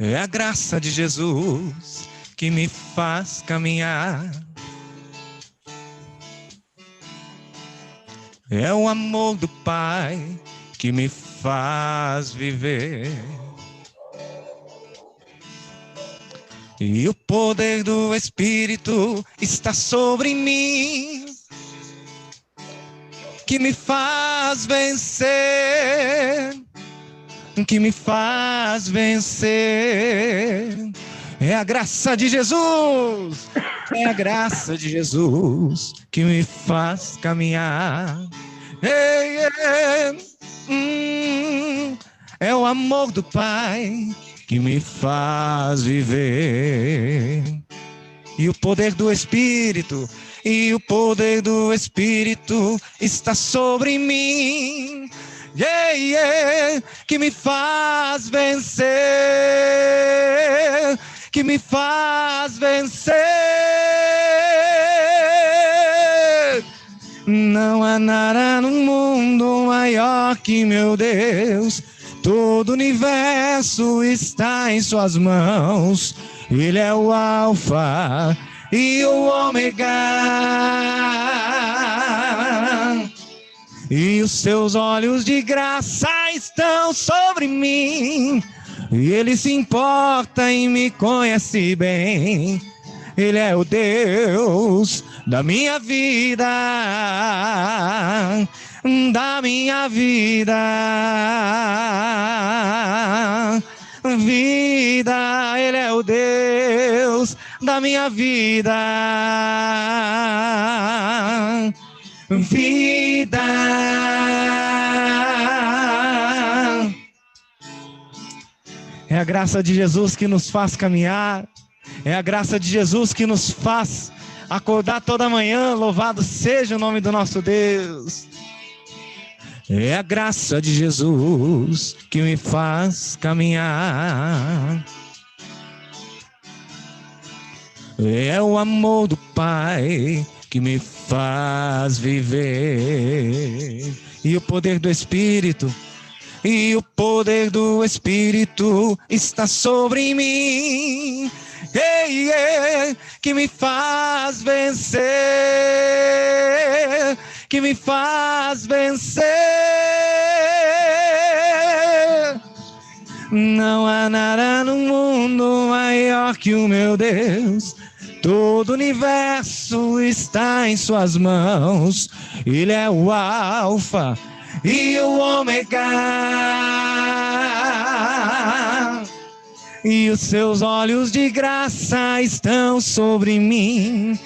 É a graça de Jesus que me faz caminhar. É o amor do Pai que me faz viver. E o poder do Espírito está sobre mim, que me faz vencer, que me faz vencer. É a graça de Jesus, é a graça de Jesus que me faz caminhar. É o amor do Pai que me faz viver. E o poder do Espírito, e o poder do Espírito está sobre mim, que me faz vencer, que me faz vencer. Não há nada no mundo maior que meu Deus. Todo o universo está em suas mãos. Ele é o Alfa e o Ômega. E os seus olhos de graça estão sobre mim. E Ele se importa e me conhece bem. Ele é o Deus da minha vida, da minha vida. Vida, Ele é o Deus da minha vida. Vida. É a graça de Jesus que nos faz caminhar. É a graça de Jesus que nos faz acordar toda manhã. Louvado seja o nome do nosso Deus. É a graça de Jesus que me faz caminhar. É o amor do Pai que me faz viver. E o poder do Espírito, e o poder do Espírito está sobre mim. Que me faz vencer, que me faz vencer. Não há nada no mundo maior que o meu Deus. Todo o universo está em suas mãos. Ele é o Alfa e o Ômega. E os seus olhos de graça estão sobre mim.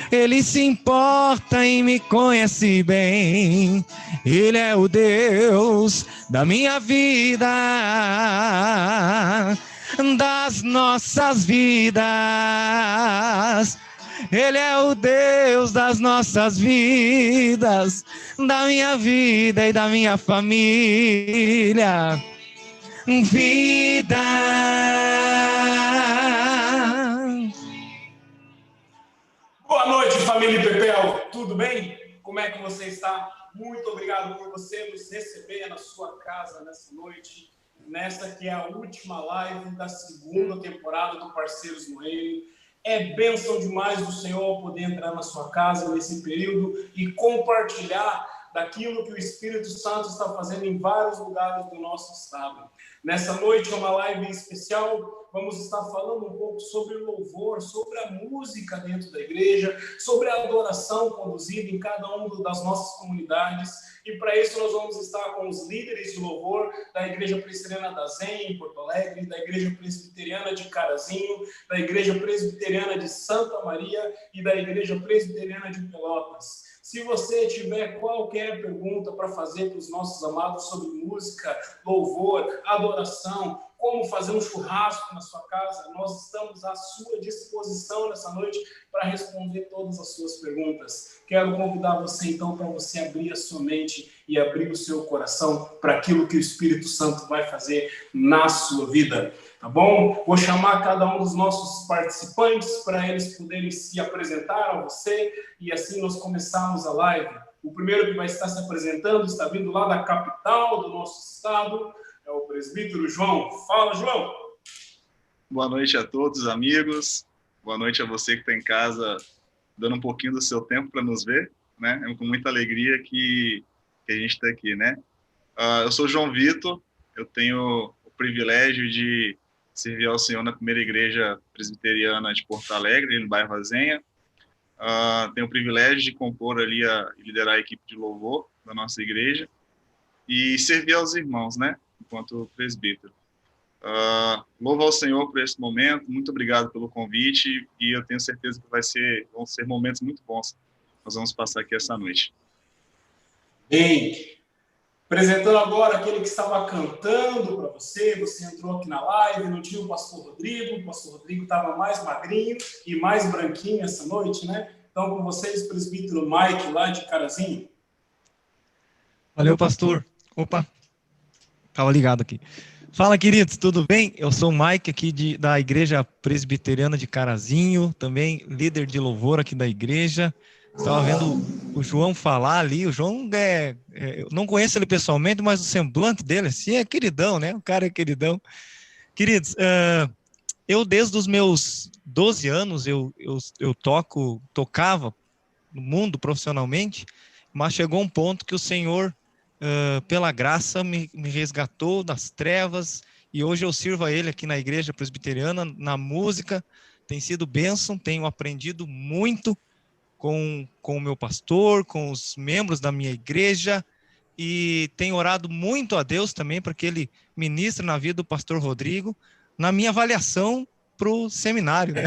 Ele se importa e me conhece bem. Ele é o Deus da minha vida, das nossas vidas. Ele é o Deus das nossas vidas, da minha vida e da minha família. Vida. Boa noite, família Pepel. Tudo bem? Como é que você está? Muito obrigado por você nos receber na sua casa nessa noite, nesta que é a última live da segunda temporada do Parceiros no Reino. É bênção demais do Senhor poder entrar na sua casa nesse período e compartilhar daquilo que o Espírito Santo está fazendo em vários lugares do nosso estado. Nessa noite é uma live especial, vamos estar falando um pouco sobre louvor, sobre a música dentro da igreja, sobre a adoração conduzida em cada uma das nossas comunidades. E para isso nós vamos estar com os líderes de louvor da Igreja Presbiteriana da Zen, em Porto Alegre, da Igreja Presbiteriana de Carazinho, da Igreja Presbiteriana de Santa Maria e da Igreja Presbiteriana de Pelotas. Se você tiver qualquer pergunta para fazer para os nossos amados sobre música, louvor, adoração, como fazer um churrasco na sua casa, nós estamos à sua disposição nessa noite para responder todas as suas perguntas. Quero convidar você, então, para você abrir a sua mente e abrir o seu coração para aquilo que o Espírito Santo vai fazer na sua vida. Tá bom? Vou chamar cada um dos nossos participantes para eles poderem se apresentar a você e assim nós começarmos a live. O primeiro que vai estar se apresentando está vindo lá da capital do nosso estado, é o presbítero João. Fala, João! Boa noite a todos, amigos. Boa noite a você que está em casa, dando um pouquinho do seu tempo para nos ver, né? É com muita alegria que a gente está aqui, né? Eu sou João Vitor, eu tenho o privilégio de servir ao Senhor na primeira igreja presbiteriana de Porto Alegre, no bairro Azenha. Tenho o privilégio de compor ali e liderar a equipe de louvor da nossa igreja e servir aos irmãos, né? Enquanto presbítero. Louvo ao Senhor por esse momento, muito obrigado pelo convite e eu tenho certeza que vão ser momentos muito bons que nós vamos passar aqui essa noite. Bem, apresentando agora aquele que estava cantando para você, você entrou aqui na live, não tinha o pastor Rodrigo estava mais magrinho e mais branquinho essa noite, né? Então, com vocês, presbítero Mike, lá de Carazinho. Valeu, pastor. Opa, estava ligado aqui. Fala, queridos, tudo bem? Eu sou o Mike aqui da Igreja Presbiteriana de Carazinho, também líder de louvor aqui da igreja. Estava vendo o João falar ali. O João eu não conheço ele pessoalmente, mas o semblante dele assim é queridão, né? O cara é queridão. Queridos, eu desde os meus 12 anos eu tocava no mundo profissionalmente, mas chegou um ponto que o Senhor, pela graça, me resgatou das trevas e hoje eu sirvo a Ele aqui na Igreja Presbiteriana, na música. Tem sido bênção, tenho aprendido muito com o meu pastor, com os membros da minha igreja, e tenho orado muito a Deus também para que Ele ministre na vida do pastor Rodrigo, na minha avaliação para o seminário, né?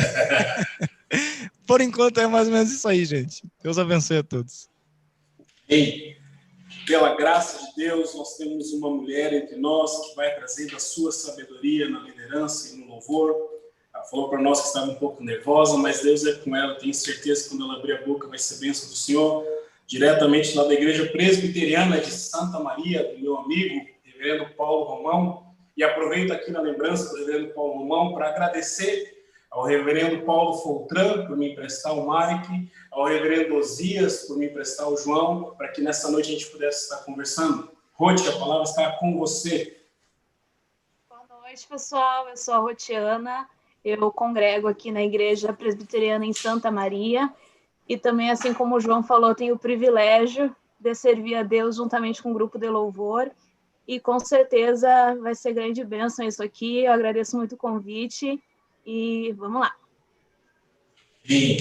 Por enquanto é mais ou menos isso aí, gente. Deus abençoe a todos. Ei, pela graça de Deus, nós temos uma mulher entre nós que vai trazendo a sua sabedoria na liderança e no louvor. Ela falou para nós que estava um pouco nervosa, mas Deus é com ela. Tenho certeza que quando ela abrir a boca vai ser bênção do Senhor. Diretamente lá da Igreja Presbiteriana de Santa Maria, do meu amigo, reverendo Paulo Romão. E aproveito aqui na lembrança do reverendo Paulo Romão para agradecer ao reverendo Paulo Foltran por me emprestar o Mike, ao reverendo Osias por me emprestar o João, para que nessa noite a gente pudesse estar conversando. Rote, a palavra está com você. Boa noite, pessoal. Eu sou a Rotiana. Eu congrego aqui na Igreja Presbiteriana em Santa Maria. E também, assim como o João falou, tenho o privilégio de servir a Deus juntamente com um grupo de louvor. E com certeza vai ser grande bênção isso aqui. Eu agradeço muito o convite. E vamos lá. Bem,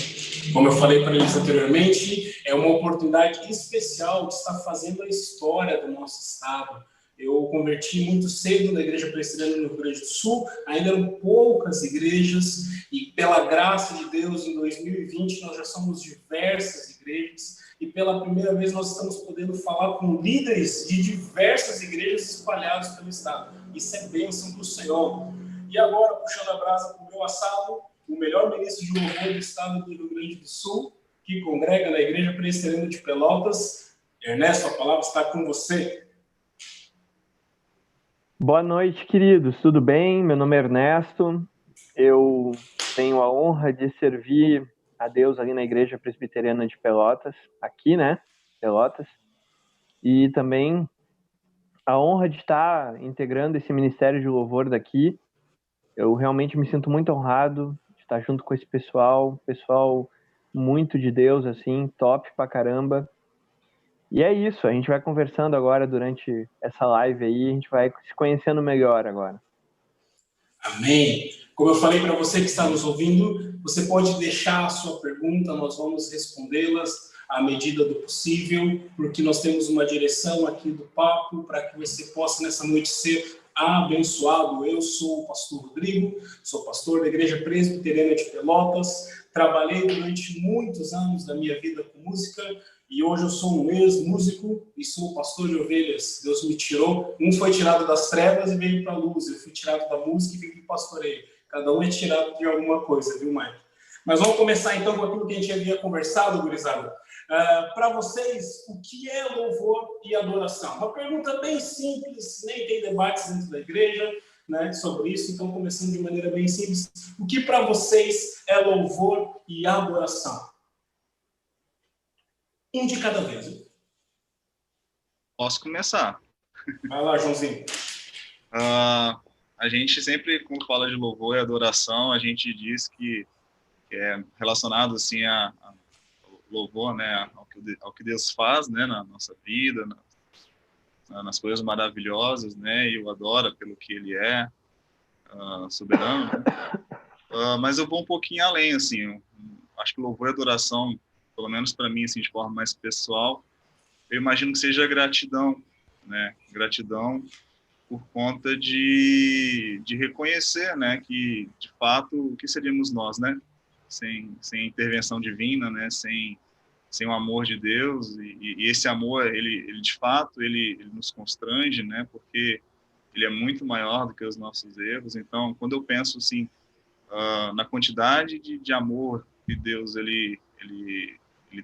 como eu falei para eles anteriormente, é uma oportunidade especial de estar fazendo a história do nosso estado. Eu converti muito cedo na Igreja Presbiteriana no Rio Grande do Sul, ainda eram poucas igrejas, e pela graça de Deus, em 2020, nós já somos diversas igrejas, e pela primeira vez nós estamos podendo falar com líderes de diversas igrejas espalhadas pelo estado. Isso é bênção para o Senhor. E agora, puxando a brasa para o meu assado, o melhor ministro de louvor do estado do Rio Grande do Sul, que congrega na Igreja Presbiteriana de Pelotas. Ernesto, a palavra está com você. Boa noite, queridos. Tudo bem? Meu nome é Ernesto. Eu tenho a honra de servir a Deus ali na Igreja Presbiteriana de Pelotas, aqui, né? Pelotas. E também a honra de estar integrando esse ministério de louvor daqui. Eu realmente me sinto muito honrado de estar junto com esse pessoal muito de Deus, assim, top pra caramba. E é isso, a gente vai conversando agora durante essa live aí, a gente vai se conhecendo melhor agora. Amém. Como eu falei para você que está nos ouvindo, você pode deixar a sua pergunta, nós vamos respondê-las à medida do possível, porque nós temos uma direção aqui do papo para que você possa nessa noite ser abençoado. Eu sou o pastor Rodrigo, sou pastor da Igreja Presbiteriana de Pelotas, trabalhei durante muitos anos da minha vida com música, e hoje eu sou um ex-músico e sou pastor de ovelhas. Deus me tirou. Um foi tirado das trevas e veio para a luz. Eu fui tirado da música e vim para o pastoreio. Cada um é tirado de alguma coisa, viu, Mike? Mas vamos começar então com aquilo que a gente havia conversado, gurizada. Para vocês, o que é louvor e adoração? Uma pergunta bem simples, nem tem debates dentro da igreja, né, sobre isso. Então, começando de maneira bem simples. O que para vocês é louvor e adoração? Um de cada vez. Viu? Posso começar. Vai lá, Joãozinho. A a gente sempre, quando fala de louvor e adoração, a gente diz que é relacionado assim a louvor, né, ao que Deus faz, né, na nossa vida, nas coisas maravilhosas, né, e o adora pelo que Ele é, soberano, né? Mas eu vou um pouquinho além, assim, eu acho que louvor e adoração, pelo menos para mim, assim, de forma mais pessoal, eu imagino que seja gratidão, né, gratidão por conta de reconhecer, né, que, de fato, o que seríamos nós, né, sem intervenção divina, né, sem o amor de Deus, e esse amor, ele de fato, ele nos constrange, né, porque ele é muito maior do que os nossos erros. Então, quando eu penso, assim, na quantidade de amor que Deus, ele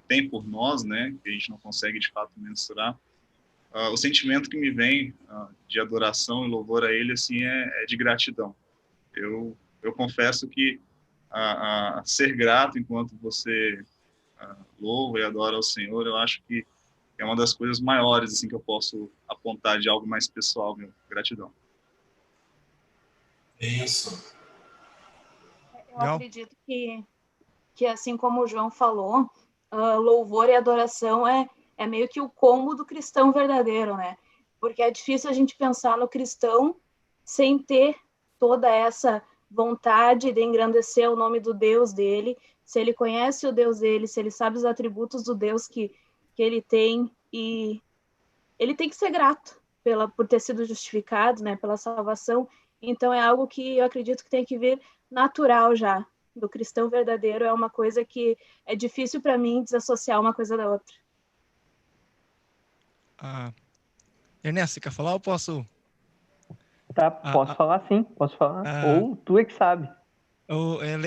tem por nós, né, que a gente não consegue, de fato, mensurar, o sentimento que me vem de adoração e louvor a Ele, assim, é de gratidão. Eu confesso que ser grato enquanto você louva e adora ao Senhor, eu acho que é uma das coisas maiores assim que eu posso apontar de algo mais pessoal, meu. Gratidão. Isso. Eu Legal. acredito que assim como o João falou, louvor e adoração é meio que o combo do cristão verdadeiro, né? Porque é difícil a gente pensar no cristão sem ter toda essa vontade de engrandecer o nome do Deus dele, se ele conhece o Deus dele, se ele sabe os atributos do Deus que ele tem, e ele tem que ser grato por ter sido justificado, né, pela salvação. Então é algo que eu acredito que tem que vir natural já, do cristão verdadeiro. É uma coisa que é difícil para mim desassociar uma coisa da outra. Ernesto, você quer falar ou posso? Tá, posso falar sim, posso falar. Ou tu é que sabe.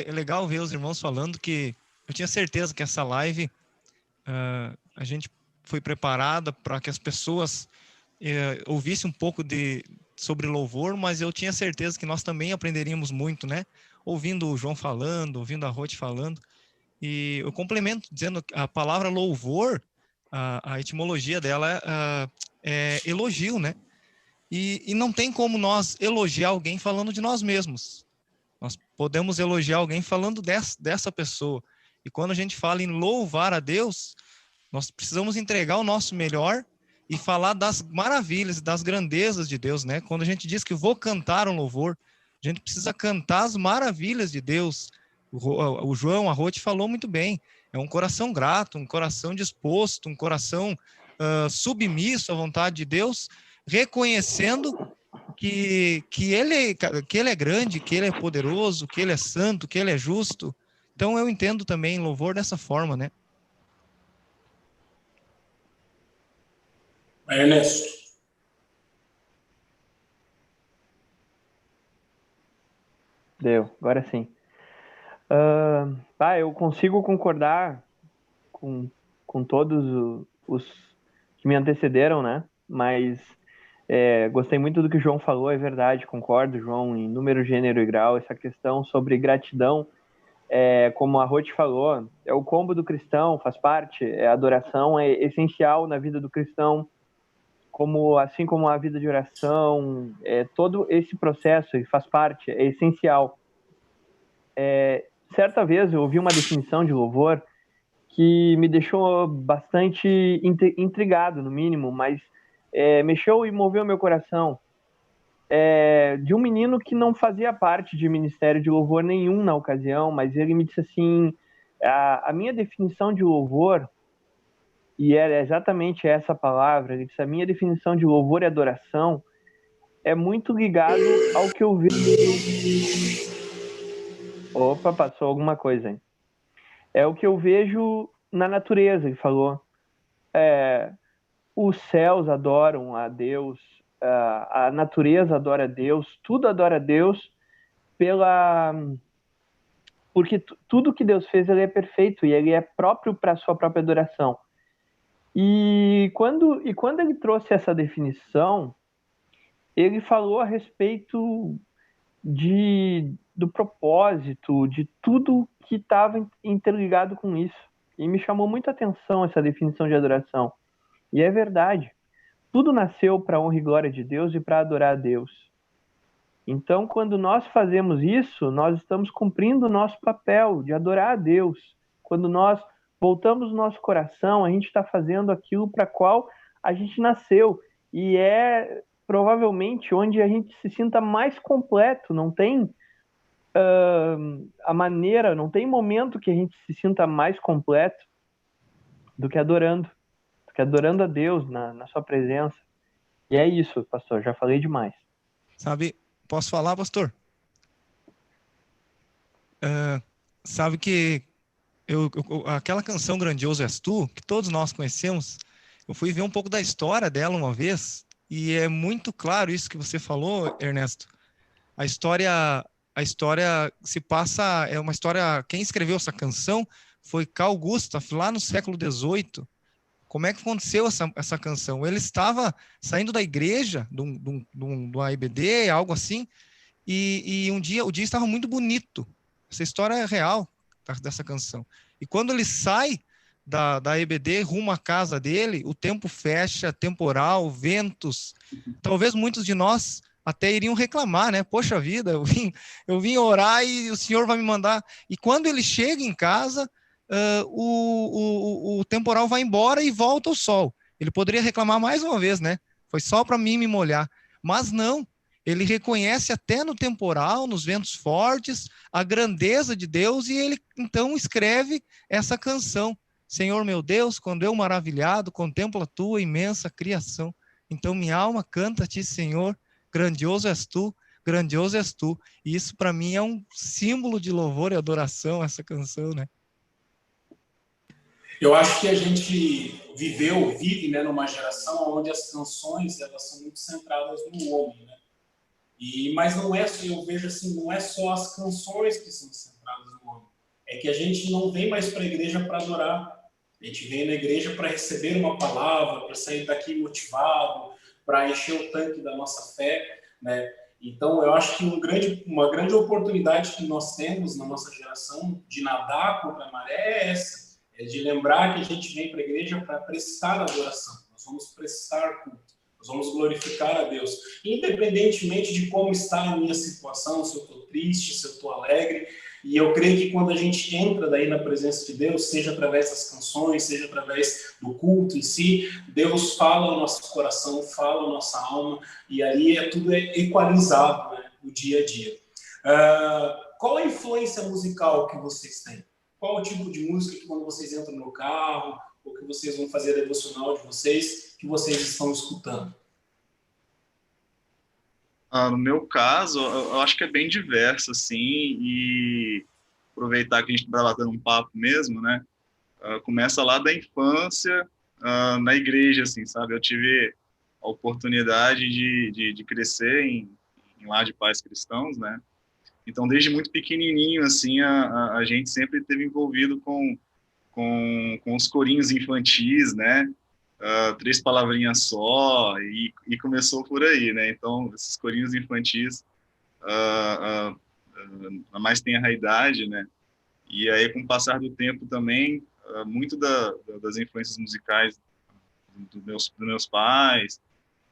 É legal ver os irmãos falando que eu tinha certeza que essa live a gente foi preparada para que as pessoas ouvissem um pouco sobre louvor, mas eu tinha certeza que nós também aprenderíamos muito, né? Ouvindo o João falando, ouvindo a Ruth falando. E eu complemento dizendo que a palavra louvor, a etimologia dela é elogio, né? E não tem como nós elogiar alguém falando de nós mesmos. Nós podemos elogiar alguém falando dessa pessoa. E quando a gente fala em louvar a Deus, nós precisamos entregar o nosso melhor e falar das maravilhas, das grandezas de Deus, né? Quando a gente diz que vou cantar um louvor, a gente precisa cantar as maravilhas de Deus. O João, a Ruth falou muito bem. É um coração grato, um coração disposto, um coração submisso à vontade de Deus, reconhecendo que ele é grande, que ele é poderoso, que ele é santo, que ele é justo. Então eu entendo também louvor dessa forma, né? Ernesto. Deu, agora sim. Eu consigo concordar com todos os que me antecederam, né? Mas gostei muito do que o João falou, é verdade, concordo, João, em número, gênero e grau. Essa questão sobre gratidão, como a Ruth falou, é o combo do cristão, faz parte, a adoração é essencial na vida do cristão, assim como a vida de oração, todo esse processo faz parte, é essencial. Certa vez eu ouvi uma definição de louvor que me deixou bastante intrigado, no mínimo, mas mexeu e moveu meu coração. De um menino que não fazia parte de ministério de louvor nenhum na ocasião, mas ele me disse assim, a minha definição de louvor, e era exatamente essa palavra, ele disse, a minha definição de louvor e adoração é muito ligado ao que eu vejo... Opa, passou alguma coisa aí. É o que eu vejo na natureza, ele falou. Os céus adoram a Deus, a natureza adora a Deus, tudo adora a Deus, porque tudo que Deus fez, ele é perfeito e ele é próprio para a sua própria adoração. E quando ele trouxe essa definição, ele falou a respeito do propósito, de tudo que estava interligado com isso. E me chamou muita atenção essa definição de adoração. E é verdade. Tudo nasceu para a honra e glória de Deus e para adorar a Deus. Então, quando nós fazemos isso, nós estamos cumprindo o nosso papel de adorar a Deus. Quando nós voltamos o nosso coração, a gente está fazendo aquilo para qual a gente nasceu. E é provavelmente onde a gente se sinta mais completo. Não tem não tem momento que a gente se sinta mais completo do que adorando a Deus na sua presença. E é isso, pastor, já falei demais. Sabe, posso falar, pastor? Sabe que aquela canção Grandioso És Tu, que todos nós conhecemos, eu fui ver um pouco da história dela uma vez, e é muito claro isso que você falou, Ernesto. A história se passa, é uma história, quem escreveu essa canção foi Carl Gustav, lá no século XVIII. Como é que aconteceu essa canção? Ele estava saindo da igreja, do AIBD, algo assim, e o dia estava muito bonito. Essa história é real, dessa canção. E quando ele sai da EBD rumo à casa dele, o tempo fecha, temporal, ventos. Talvez muitos de nós até iriam reclamar, né? Poxa vida, eu vim orar e o Senhor vai me mandar. E quando ele chega em casa, o temporal vai embora e volta o sol. Ele poderia reclamar mais uma vez, né? Foi só para mim me molhar. Mas não. Ele reconhece até no temporal, nos ventos fortes, a grandeza de Deus, e ele então escreve essa canção. Senhor meu Deus, quando eu maravilhado contemplo a tua imensa criação, então minha alma canta a ti, Senhor, grandioso és tu, grandioso és tu. E isso para mim é um símbolo de louvor e adoração, essa canção, né? Eu acho que a gente vive, né, numa geração onde as canções elas são muito centradas no homem, né? Mas não é, eu vejo assim, não é só as canções que são centradas no homem. É que a gente não vem mais para a igreja para adorar. A gente vem na igreja para receber uma palavra, para sair daqui motivado, para encher o tanque da nossa fé, né? Então, eu acho que uma grande oportunidade que nós temos na nossa geração de nadar contra a maré é essa. É de lembrar que a gente vem para a igreja para prestar adoração. Nós vamos prestar culto. Nós vamos glorificar a Deus. Independentemente de como está a minha situação, se eu estou triste, se eu estou alegre. E eu creio que quando a gente entra daí na presença de Deus, seja através das canções, seja através do culto em si, Deus fala ao nosso coração, fala à nossa alma, e ali tudo é equalizado, né, no dia a dia. Qual a influência musical que vocês têm? Qual o tipo de música que quando vocês entram no carro, ou que vocês vão fazer a devocional de vocês, que vocês estão escutando? No meu caso, eu acho que é bem diverso, assim, e aproveitar que a gente está batendo um papo mesmo, né? Começa lá da infância, na igreja, assim, sabe? Eu tive a oportunidade de crescer em lar de pais cristãos, né? Então, desde muito pequenininho, assim, a gente sempre esteve envolvido com os corinhos infantis, né? 3 palavrinhas só, e começou por aí, né? Então, esses corinhos infantis, a mais tenra idade, né? E aí, com o passar do tempo também, muito das influências musicais dos meus pais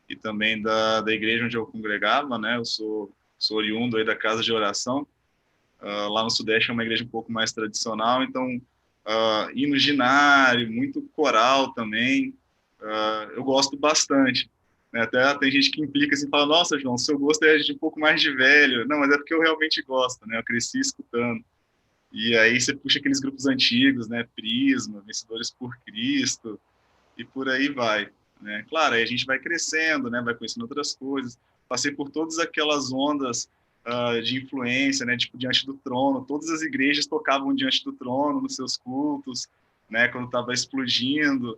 e também da igreja onde eu congregava, né? Eu sou oriundo aí da Casa de Oração. Lá no Sudeste é uma igreja um pouco mais tradicional, então, ir no ginário, muito coral também, eu gosto bastante. Né? Até tem gente que implica assim, fala, nossa, João, seu gosto é de um pouco mais de velho. Não, mas é porque eu realmente gosto, né? Eu cresci escutando. E aí você puxa aqueles grupos antigos, né? Prisma, Vencedores por Cristo, e por aí vai. Né? Claro, aí a gente vai crescendo, né? Vai conhecendo outras coisas. Passei por todas aquelas ondas de influência, né? Tipo, Diante do Trono. Todas as igrejas tocavam Diante do Trono nos seus cultos, né? Quando estava explodindo.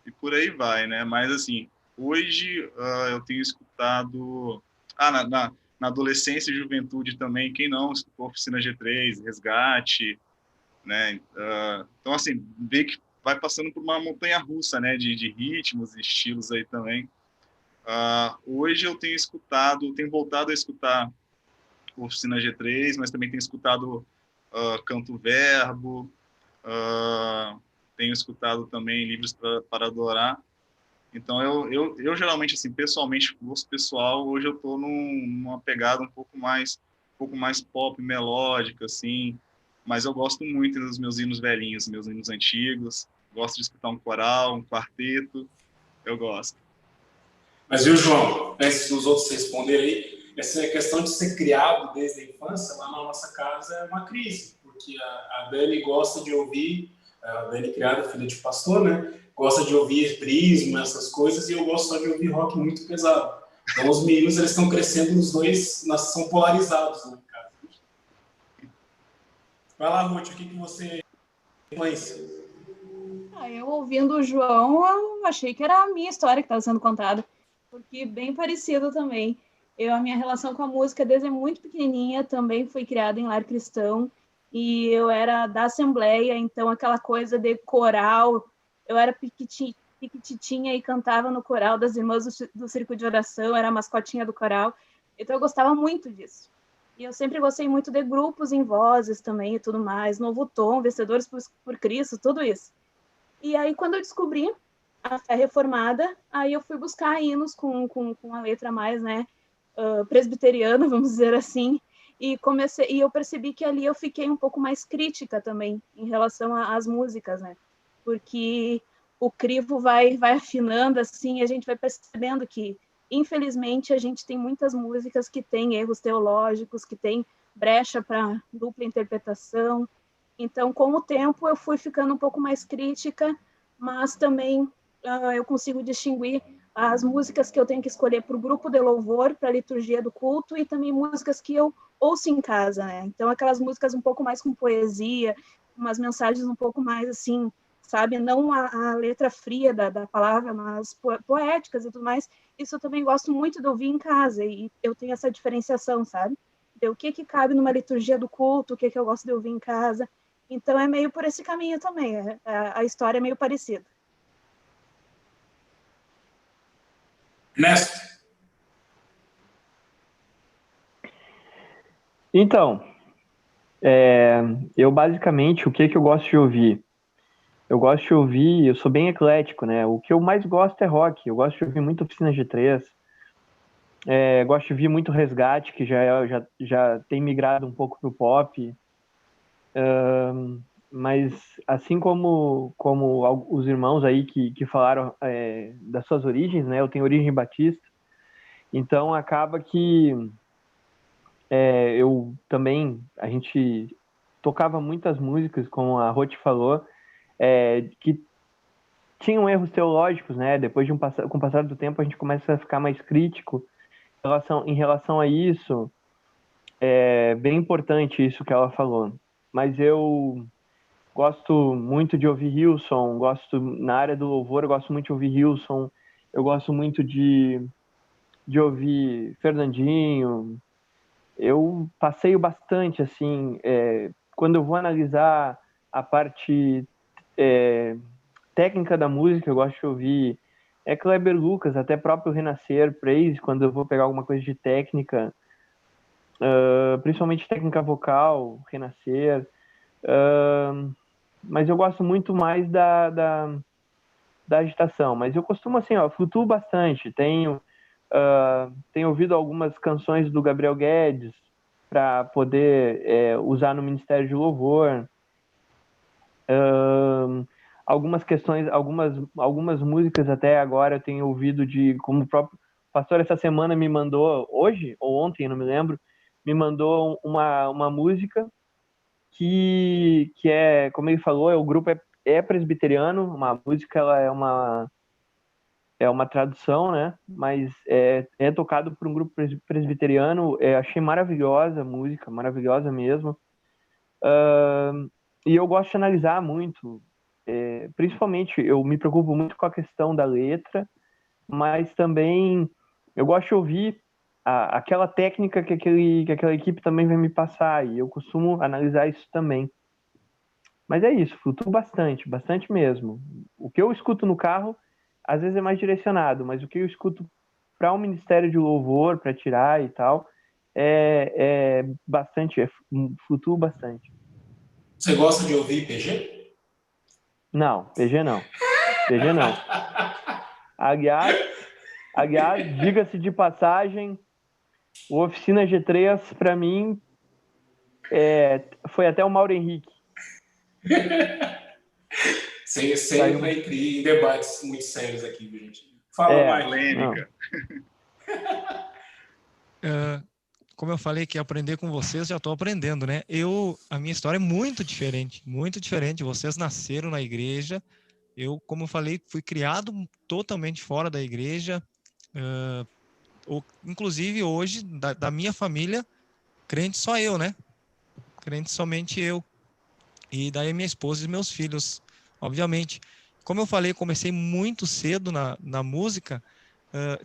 E por aí vai, né? Mas, assim, hoje eu tenho escutado... na adolescência e juventude também, quem não escutou Oficina G3, Resgate, né? Então, assim, vê que vai passando por uma montanha-russa, né? De ritmos e estilos aí também. Hoje eu tenho voltado a escutar Oficina G3, mas também tenho escutado Canto Verbo, tenho escutado também Livros para Adorar. Então, eu geralmente, assim, pessoalmente, gosto pessoal, hoje eu tô numa pegada um pouco mais pop, melódica, assim, mas eu gosto muito dos meus hinos velhinhos, meus hinos antigos, gosto de escutar um coral, um quarteto, eu gosto. Mas viu, João, antes dos outros responderem aí, essa questão de ser criado desde a infância, lá na nossa casa é uma crise, porque a Dani gosta de ouvir, a Dani criada, filha de pastor, né? Gosta de ouvir Prisma, essas coisas, e eu gosto só de ouvir rock muito pesado. Então os meninos, eles estão crescendo, os dois são polarizados, né, cara? Vai lá, Ruth, o que você pensa? Eu ouvindo o João, eu achei que era a minha história que estava sendo contada, porque bem parecido também. A minha relação com a música desde muito pequenininha, também fui criada em lar cristão, e eu era da Assembleia, então aquela coisa de coral, eu era piquititinha e cantava no coral das irmãs do Círculo de Oração, era a mascotinha do coral, então eu gostava muito disso. E eu sempre gostei muito de grupos em vozes também e tudo mais, Novo Tom, Vencedores por Cristo, tudo isso. E aí, quando eu descobri a Fé Reformada, aí eu fui buscar hinos com a letra mais, né, presbiteriana, vamos dizer assim, e eu percebi que ali eu fiquei um pouco mais crítica também em relação às músicas, né, porque o crivo vai afinando assim, e a gente vai percebendo que, infelizmente, a gente tem muitas músicas que têm erros teológicos, que têm brecha para dupla interpretação. Então, com o tempo, eu fui ficando um pouco mais crítica, mas também eu consigo distinguir as músicas que eu tenho que escolher para o grupo de louvor, para a liturgia do culto, e também músicas que eu ouço em casa, né? Então, aquelas músicas um pouco mais com poesia, umas mensagens um pouco mais, assim, sabe? Não a letra fria da palavra, mas poéticas e tudo mais. Isso eu também gosto muito de ouvir em casa, e eu tenho essa diferenciação, sabe? De o que cabe numa liturgia do culto, o que eu gosto de ouvir em casa. Então, é meio por esse caminho também. A história é meio parecida. Ernesto? Então, eu basicamente, o que eu gosto de ouvir? Eu gosto de ouvir, eu sou bem eclético, né? O que eu mais gosto é rock. Eu gosto de ouvir muito Oficina G3. Gosto de ouvir muito Resgate, que já tem migrado um pouco pro pop. Mas assim como os irmãos aí que falaram das suas origens, né? Eu tenho origem batista, então acaba que a gente tocava muitas músicas, como a Ruth falou, que tinham erros teológicos, né? Depois com o passar do tempo a gente começa a ficar mais crítico em relação a isso. É bem importante isso que ela falou. Mas eu gosto muito de ouvir Hillsong, na área do louvor, eu gosto muito de ouvir Hillsong, eu gosto muito de ouvir Fernandinho. Eu passeio bastante, assim, quando eu vou analisar a parte técnica da música, eu gosto de ouvir Kleber Lucas, até próprio Renascer, Praise, quando eu vou pegar alguma coisa de técnica, principalmente técnica vocal, Renascer. Mas eu gosto muito mais da agitação. Mas eu costumo, assim, flutuo bastante. Tenho ouvido algumas canções do Gabriel Guedes para poder usar no Ministério de Louvor. Algumas músicas até agora eu tenho ouvido como o próprio pastor essa semana me mandou, hoje ou ontem, não me lembro, me mandou uma música que é, como ele falou, o grupo é presbiteriano, uma música ela é uma tradução, né? Mas é tocado por um grupo presbiteriano. Achei maravilhosa a música, maravilhosa mesmo. E eu gosto de analisar muito, principalmente eu me preocupo muito com a questão da letra, mas também eu gosto de ouvir aquela técnica que aquela equipe também vai me passar, e eu costumo analisar isso também. Mas é isso, flutuo bastante, bastante mesmo. O que eu escuto no carro, às vezes é mais direcionado, mas o que eu escuto para um ministério de louvor, para tirar e tal, flutuo bastante. Você gosta de ouvir PG? Não, PG não. PG não. Aliás, diga-se de passagem, o Oficina G3, para mim, foi até o Mauro Henrique. Sem entrar em debates muito sérios aqui, gente. Fala, Mike. Polêmica. Como eu falei que ia aprender com vocês, já estou aprendendo, né? A minha história é muito diferente, muito diferente. Vocês nasceram na igreja. Eu, como eu falei, fui criado totalmente fora da igreja. Inclusive, hoje, da minha família, crente só eu, né? Crente somente eu. E daí minha esposa e meus filhos, obviamente. Como eu falei, comecei muito cedo na música.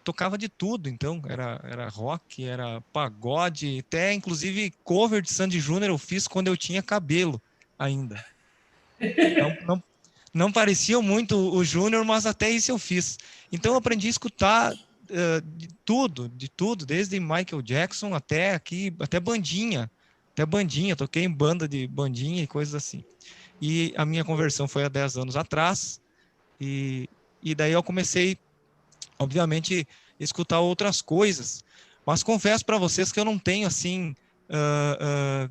Tocava de tudo, então era rock, era pagode, até inclusive cover de Sandy Júnior eu fiz quando eu tinha cabelo ainda. Não parecia muito o Júnior, mas até isso eu fiz. Então eu aprendi a escutar de tudo, desde Michael Jackson até bandinha. Até bandinha, toquei em banda de bandinha e coisas assim. E a minha conversão foi há 10 anos atrás, e daí eu comecei, obviamente, escutar outras coisas, mas confesso para vocês que eu não tenho assim,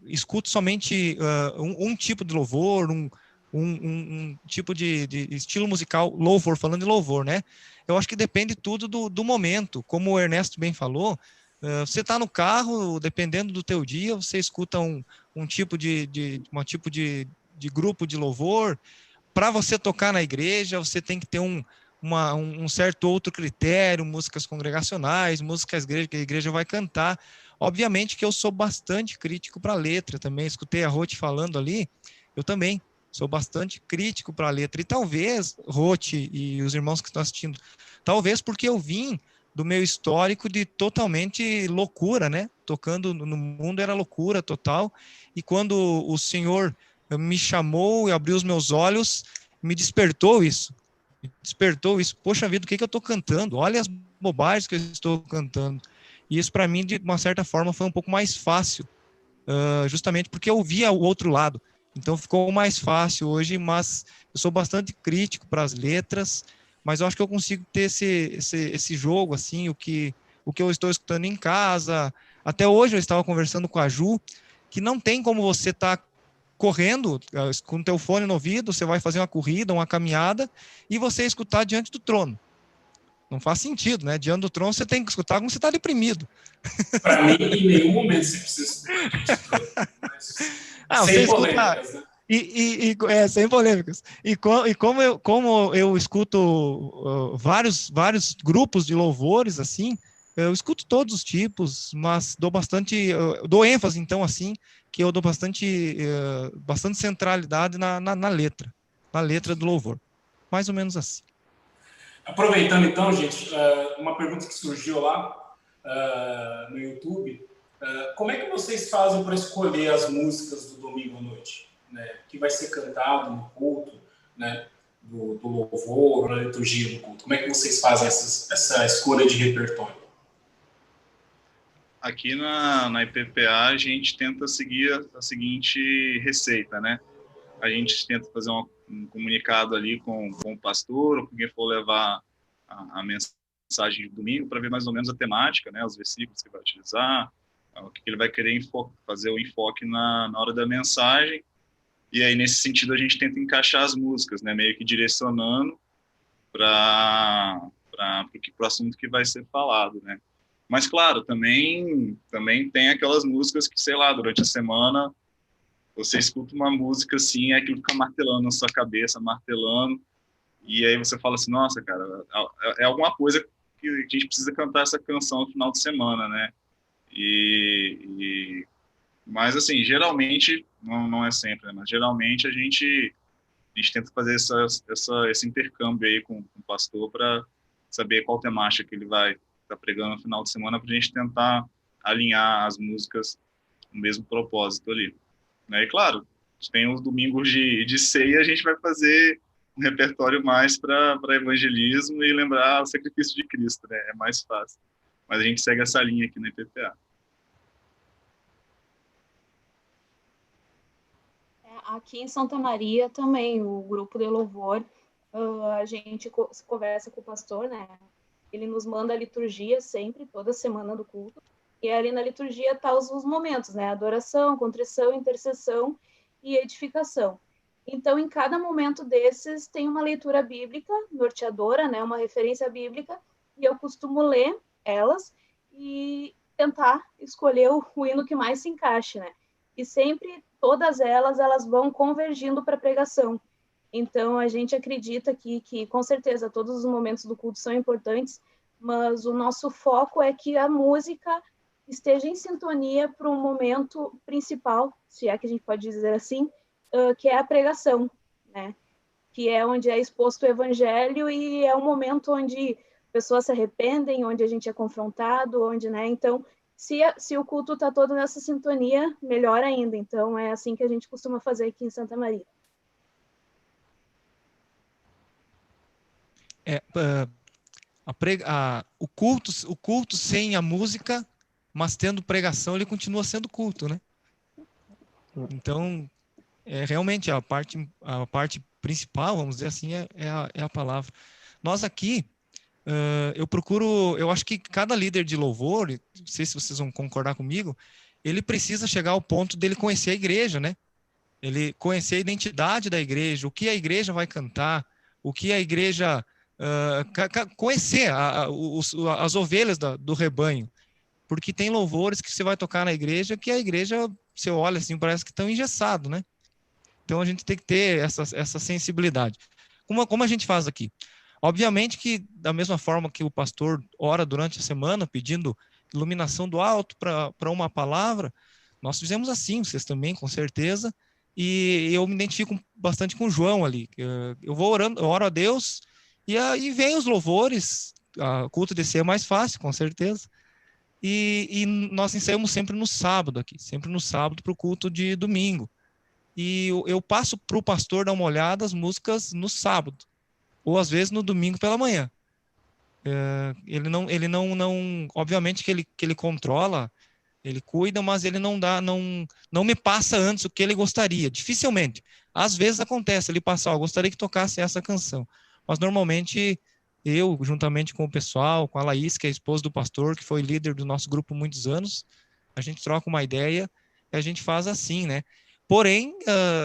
escuto somente um tipo de louvor, um tipo de estilo musical, louvor, falando de louvor, né? Eu acho que depende tudo do momento, como o Ernesto bem falou. Você está no carro, dependendo do teu dia, você escuta um tipo de grupo de louvor. Para você tocar na igreja, você tem que ter um certo outro critério, músicas congregacionais, músicas que a igreja vai cantar. Obviamente que eu sou bastante crítico para a letra também. Escutei a Roth falando ali, eu também sou bastante crítico para a letra. E talvez, Roth e os irmãos que estão assistindo, talvez porque eu vim do meu histórico de totalmente loucura, né? Tocando no mundo era loucura total. E quando o Senhor me chamou e abriu os meus olhos, me despertou isso. Poxa vida, o que eu estou cantando? Olha as bobagens que eu estou cantando. E isso, para mim, de uma certa forma, foi um pouco mais fácil, justamente porque eu via o outro lado. Então, ficou mais fácil hoje, mas eu sou bastante crítico para as letras, mas eu acho que eu consigo ter esse jogo, assim, o que eu estou escutando em casa. Até hoje eu estava conversando com a Ju, que não tem como você estar correndo com o teu fone no ouvido, você vai fazer uma corrida, uma caminhada, e você escutar diante do trono. Não faz sentido, né? Diante do trono você tem que escutar como você está deprimido. Para mim, em nenhum momento você precisa escutar diante do trono. Sem polêmicas, né? Sem polêmicas. E como eu escuto vários grupos de louvores, assim, eu escuto todos os tipos, mas dou ênfase, então, assim, que eu dou bastante centralidade na letra do louvor. Mais ou menos assim. Aproveitando, então, gente, uma pergunta que surgiu lá no YouTube. Como é que vocês fazem para escolher as músicas do domingo à noite, né, que vai ser cantado no culto, né, do louvor, na liturgia do culto? Como é que vocês fazem essa escolha de repertório? Aqui na IPPA a gente tenta seguir a seguinte receita, né? A gente tenta fazer um comunicado ali com o pastor ou com quem for levar a mensagem de domingo para ver mais ou menos a temática, né? Os versículos que vai utilizar, o que ele vai querer fazer o enfoque na hora da mensagem. E aí, nesse sentido, a gente tenta encaixar as músicas, né? Meio que direcionando para o assunto que vai ser falado, né? Mas, claro, também tem aquelas músicas que, sei lá, durante a semana você escuta uma música assim, é aquilo fica martelando na sua cabeça, martelando, e aí você fala assim, nossa, cara, é alguma coisa que a gente precisa cantar essa canção no final de semana, né? Mas, assim, geralmente, não é sempre, né? Mas geralmente a gente tenta fazer esse intercâmbio aí com o pastor para saber qual temática que ele vai estar pregando no final de semana, para a gente tentar alinhar as músicas no mesmo propósito ali. Né? E claro, tem os domingos de ceia, a gente vai fazer um repertório mais para evangelismo e lembrar o sacrifício de Cristo, né? É mais fácil. Mas a gente segue essa linha aqui na IPPA. Aqui em Santa Maria também, o grupo de louvor, a gente conversa com o pastor, né? Ele nos manda a liturgia sempre, toda semana do culto. E ali na liturgia tá os momentos, né? Adoração, contrição, intercessão e edificação. Então, em cada momento desses, tem uma leitura bíblica norteadora, né? Uma referência bíblica, e eu costumo ler elas e tentar escolher o hino que mais se encaixe, né? E sempre, todas elas vão convergindo para a pregação. Então, a gente acredita que, com certeza, todos os momentos do culto são importantes, mas o nosso foco é que a música esteja em sintonia para um momento principal, se é que a gente pode dizer assim, que é a pregação, né? Que é onde é exposto o evangelho e é um momento onde pessoas se arrependem, onde a gente é confrontado, onde, né? Então, se o culto está todo nessa sintonia, melhor ainda. Então, é assim que a gente costuma fazer aqui em Santa Maria. O culto sem a música, mas tendo pregação, ele continua sendo culto, né? Então, realmente a parte principal, vamos dizer assim, é a palavra. Nós aqui, eu acho que cada líder de louvor, não sei se vocês vão concordar comigo, ele precisa chegar ao ponto dele conhecer a igreja, né? Ele conhecer a identidade da igreja, o que a igreja vai cantar, o que a igreja... conhecer as ovelhas do rebanho, porque tem louvores que você vai tocar na igreja que a igreja, você olha assim, parece que estão engessados, né? Então a gente tem que ter essa sensibilidade. Como a gente faz aqui? Obviamente que da mesma forma que o pastor ora durante a semana pedindo iluminação do alto para uma palavra, nós fizemos assim, vocês também, com certeza, e eu me identifico bastante com o João ali. Eu vou orando, eu oro a Deus, e aí vem os louvores, o culto DC é mais fácil, com certeza. E nós ensaiamos sempre no sábado aqui, sempre no sábado para o culto de domingo. E eu passo para o pastor dar uma olhada as músicas no sábado, ou às vezes no domingo pela manhã. Ele não, obviamente que ele controla, ele cuida, mas ele não me passa antes o que ele gostaria, dificilmente. Às vezes acontece, ele passa, gostaria que tocasse essa canção. Mas normalmente eu, juntamente com o pessoal, com a Laís, que é a esposa do pastor, que foi líder do nosso grupo há muitos anos, a gente troca uma ideia e a gente faz assim, né? Porém,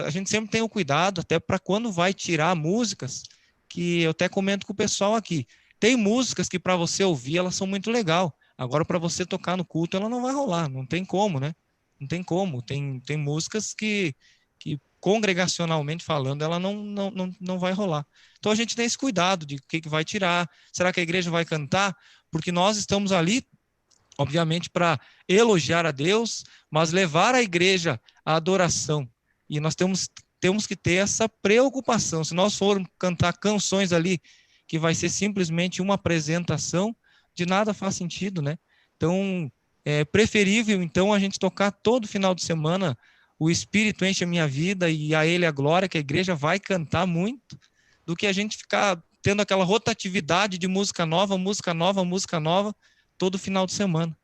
a gente sempre tem o cuidado, até para quando vai tirar músicas, que eu até comento com o pessoal aqui. Tem músicas que para você ouvir, elas são muito legal. Agora, para você tocar no culto, ela não vai rolar, não tem como, né? Não tem como. Tem músicas que congregacionalmente falando, ela não vai rolar. Então a gente tem esse cuidado de o que vai tirar. Será que a igreja vai cantar? Porque nós estamos ali, obviamente, para elogiar a Deus, mas levar a igreja à adoração. E nós temos que ter essa preocupação. Se nós formos cantar canções ali, que vai ser simplesmente uma apresentação, de nada faz sentido, né? Então, é preferível, então, a gente tocar todo final de semana o Espírito enche a minha vida e a Ele a glória, que a igreja vai cantar muito, do que a gente ficar tendo aquela rotatividade de música nova, todo final de semana.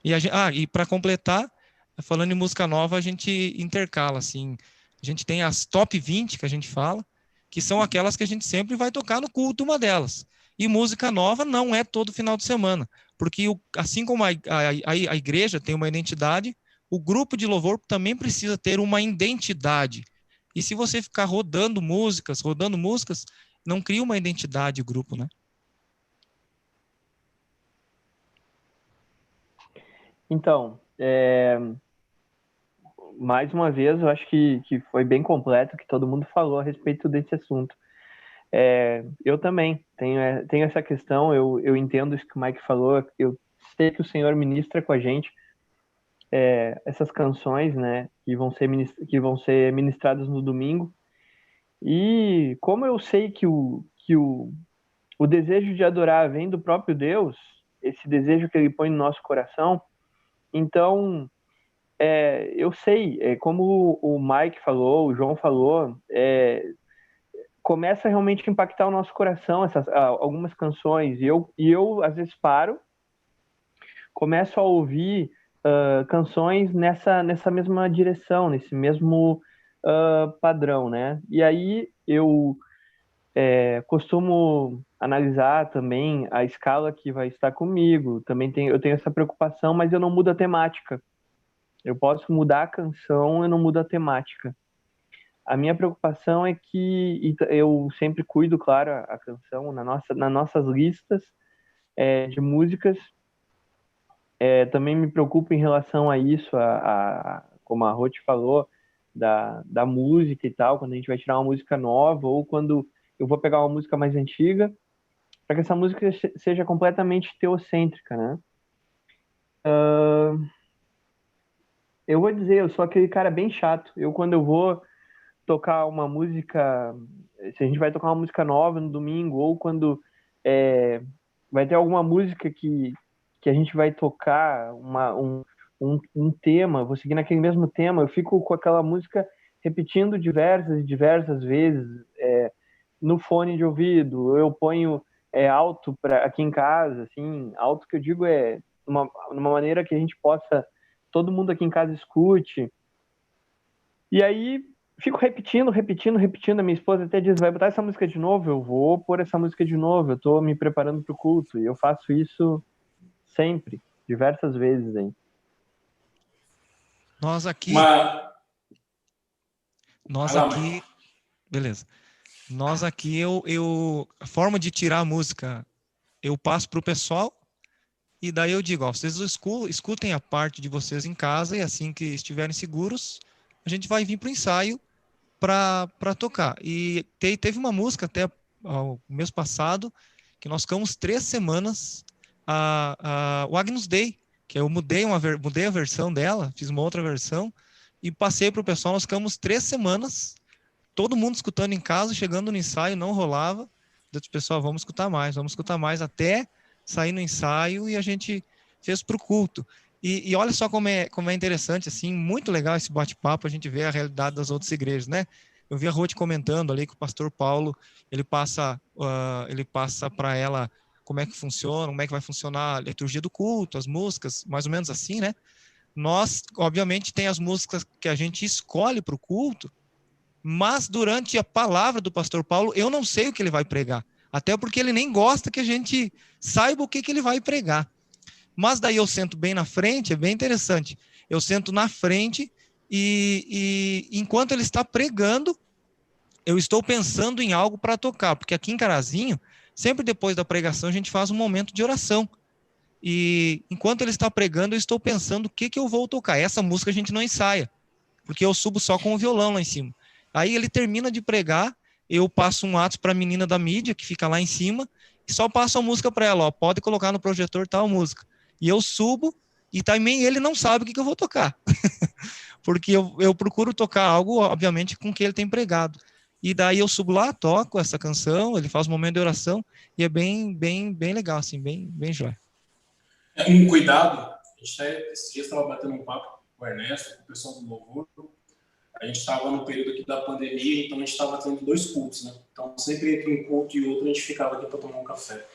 E para completar, falando em música nova, a gente intercala, assim, a gente tem as top 20 que a gente fala, que são aquelas que a gente sempre vai tocar no culto, uma delas. E música nova não é todo final de semana, porque assim como a igreja tem uma identidade, o grupo de louvor também precisa ter uma identidade. E se você ficar rodando músicas, não cria uma identidade grupo, né? Então, mais uma vez, eu acho que foi bem completo o que todo mundo falou a respeito desse assunto. Eu também tenho essa questão, eu entendo isso que o Mike falou, eu sei que o Senhor ministra com a gente essas canções, né, que vão ser ministradas no domingo. E como eu sei que o desejo de adorar vem do próprio Deus, esse desejo que Ele põe no nosso coração, então eu sei, como o Mike falou, o João falou, começa a realmente impactar o nosso coração algumas canções, e eu às vezes começo a ouvir canções nessa mesma direção, nesse mesmo padrão, né? E aí eu costumo analisar também a escala que vai estar comigo. Também eu tenho essa preocupação, mas eu não mudo a temática. Eu posso mudar a canção, eu não mudo a temática. A minha preocupação é que eu sempre cuido, claro, a canção nas nossas listas de músicas. Também me preocupo em relação a isso, como a Ruth falou, da música e tal, quando a gente vai tirar uma música nova ou quando eu vou pegar uma música mais antiga, para que essa música seja completamente teocêntrica, né? Eu vou dizer, eu sou aquele cara bem chato. Quando eu vou tocar uma música, se a gente vai tocar uma música nova no domingo, ou quando vai ter alguma música que a gente vai tocar um tema, vou seguir naquele mesmo tema, eu fico com aquela música repetindo diversas e diversas vezes no fone de ouvido. Eu ponho alto aqui em casa, assim, alto que eu digo numa maneira que a gente possa, todo mundo aqui em casa escute. E aí fico repetindo. A minha esposa até diz, vai botar essa música de novo? Eu vou pôr essa música de novo. Eu tô me preparando para o culto. E eu faço isso sempre, diversas vezes, hein? Nós aqui... Beleza. Nós aqui, a forma de tirar a música, eu passo para o pessoal e daí eu digo, vocês escutem a parte de vocês em casa e assim que estiverem seguros, a gente vai vir para o ensaio para tocar. E teve uma música até o mês passado que nós ficamos 3 semanas, o Agnus Dei, que eu mudei a versão dela, fiz uma outra versão e passei para o pessoal. Nós ficamos 3 semanas, todo mundo escutando em casa, chegando no ensaio, não rolava. Eu disse, pessoal, vamos escutar mais até sair no ensaio, e a gente fez para o culto. E olha só como é interessante, assim, muito legal esse bate-papo, a gente vê a realidade das outras igrejas, né? Eu vi a Ruth comentando ali que o pastor Paulo, ele passa para ela como é que funciona, como é que vai funcionar a liturgia do culto, as músicas, mais ou menos assim, né? Nós, obviamente, tem as músicas que a gente escolhe para o culto, mas durante a palavra do pastor Paulo, eu não sei o que ele vai pregar, até porque ele nem gosta que a gente saiba o que ele vai pregar. Mas daí eu sento bem na frente, é bem interessante. Eu sento na frente e enquanto ele está pregando, eu estou pensando em algo para tocar, porque aqui em Carazinho, sempre depois da pregação, a gente faz um momento de oração. E enquanto ele está pregando, eu estou pensando o que eu vou tocar. Essa música a gente não ensaia, porque eu subo só com o violão lá em cima. Aí ele termina de pregar, eu passo um ato para a menina da mídia, que fica lá em cima, e só passo a música para ela, pode colocar no projetor tal música. E eu subo, e também ele não sabe o que eu vou tocar. Porque eu procuro tocar algo, obviamente, com o que ele tem pregado. E daí eu subo lá, toco essa canção, ele faz um momento de oração, e é bem legal, assim, bem jóia. Um cuidado, esses dias estava batendo um papo com o Ernesto, com o pessoal do Louvor. A gente estava no período aqui da pandemia, então a gente estava tendo 2 cultos, né? Então, sempre entre um culto e outro, a gente ficava aqui para tomar um café.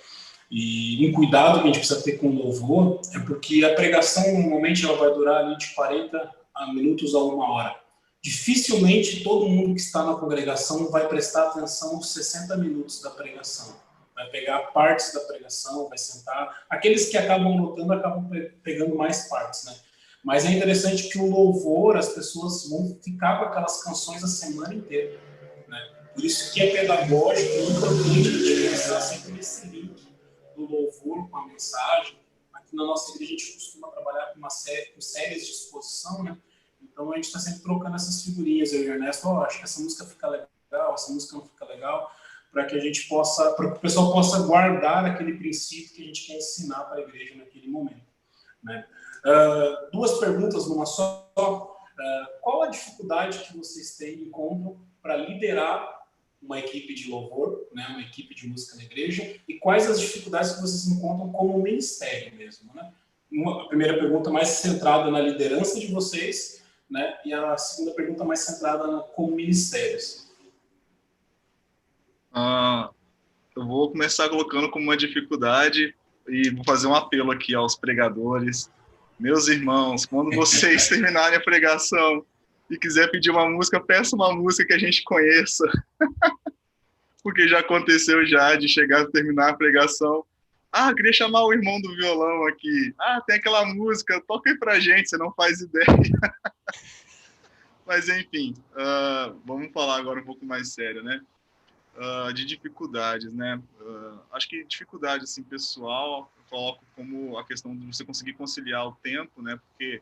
E um cuidado que a gente precisa ter com o louvor é porque a pregação, normalmente, ela vai durar ali de 40 minutos a 1 hora. Dificilmente todo mundo que está na congregação vai prestar atenção nos 60 minutos da pregação. Vai pegar partes da pregação, vai sentar. Aqueles que acabam notando, acabam pegando mais partes, né? Mas é interessante que o louvor, as pessoas vão ficar com aquelas canções a semana inteira, né? Por isso que é pedagógico e importante a gente pensar sempre nesse link do louvor com a mensagem. Aqui na nossa igreja a gente costuma trabalhar com séries de exposição, né? Então a gente está sempre trocando essas figurinhas. Eu e o Ernesto, acho que essa música fica legal, essa música não fica legal, para que a gente possa, para que o pessoal possa guardar aquele princípio que a gente quer ensinar para a igreja naquele momento, né? 2 perguntas numa só. Qual a dificuldade que vocês encontram para liderar uma equipe de louvor, né, uma equipe de música na igreja, e quais as dificuldades que vocês encontram como ministério mesmo, né? A primeira pergunta mais centrada na liderança de vocês, né, e a segunda pergunta mais centrada como ministérios. Eu vou começar colocando como uma dificuldade e vou fazer um apelo aqui aos pregadores. Meus irmãos, quando vocês terminarem a pregação e quiser pedir uma música, peça uma música que a gente conheça. Porque já aconteceu já de chegar, terminar a pregação. Ah, eu queria chamar o irmão do violão aqui. Ah, tem aquela música, toca aí pra gente, você não faz ideia. Mas, enfim, vamos falar agora um pouco mais sério, né? De dificuldades, né? Acho que dificuldade, assim, pessoal, eu coloco como a questão de você conseguir conciliar o tempo, né? Porque,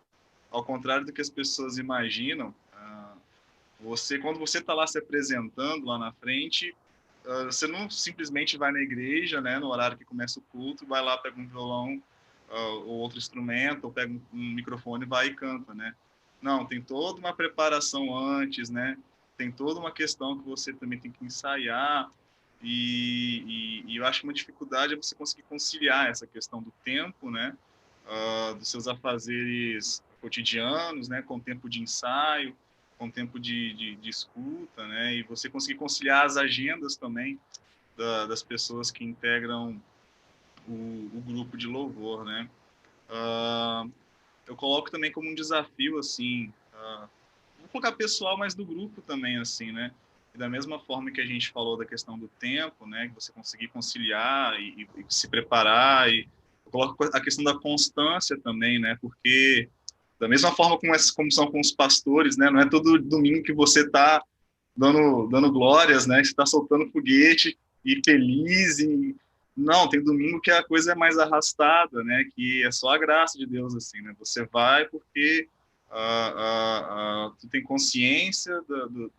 ao contrário do que as pessoas imaginam, quando você está lá se apresentando lá na frente, você não simplesmente vai na igreja, né, no horário que começa o culto, vai lá, pega um violão ou outro instrumento, ou pega um microfone, vai e canta, né? Não, tem toda uma preparação antes, né? Tem toda uma questão que você também tem que ensaiar, e eu acho que uma dificuldade é você conseguir conciliar essa questão do tempo, né, dos seus afazeres cotidianos, né, com o tempo de ensaio, com tempo de escuta, né, e você conseguir conciliar as agendas também das pessoas que integram o grupo de louvor, né. Eu coloco também como um desafio, assim, vou colocar pessoal, mas do grupo também, assim, né, e da mesma forma que a gente falou da questão do tempo, né, que você conseguir conciliar e se preparar, e eu coloco a questão da constância também, né, porque da mesma forma como são com os pastores, né? Não é todo domingo que você está dando glórias, né? Você está soltando foguete e feliz. Não, tem domingo que a coisa é mais arrastada, né? Que é só a graça de Deus, assim, né? Você vai porque tu tem consciência do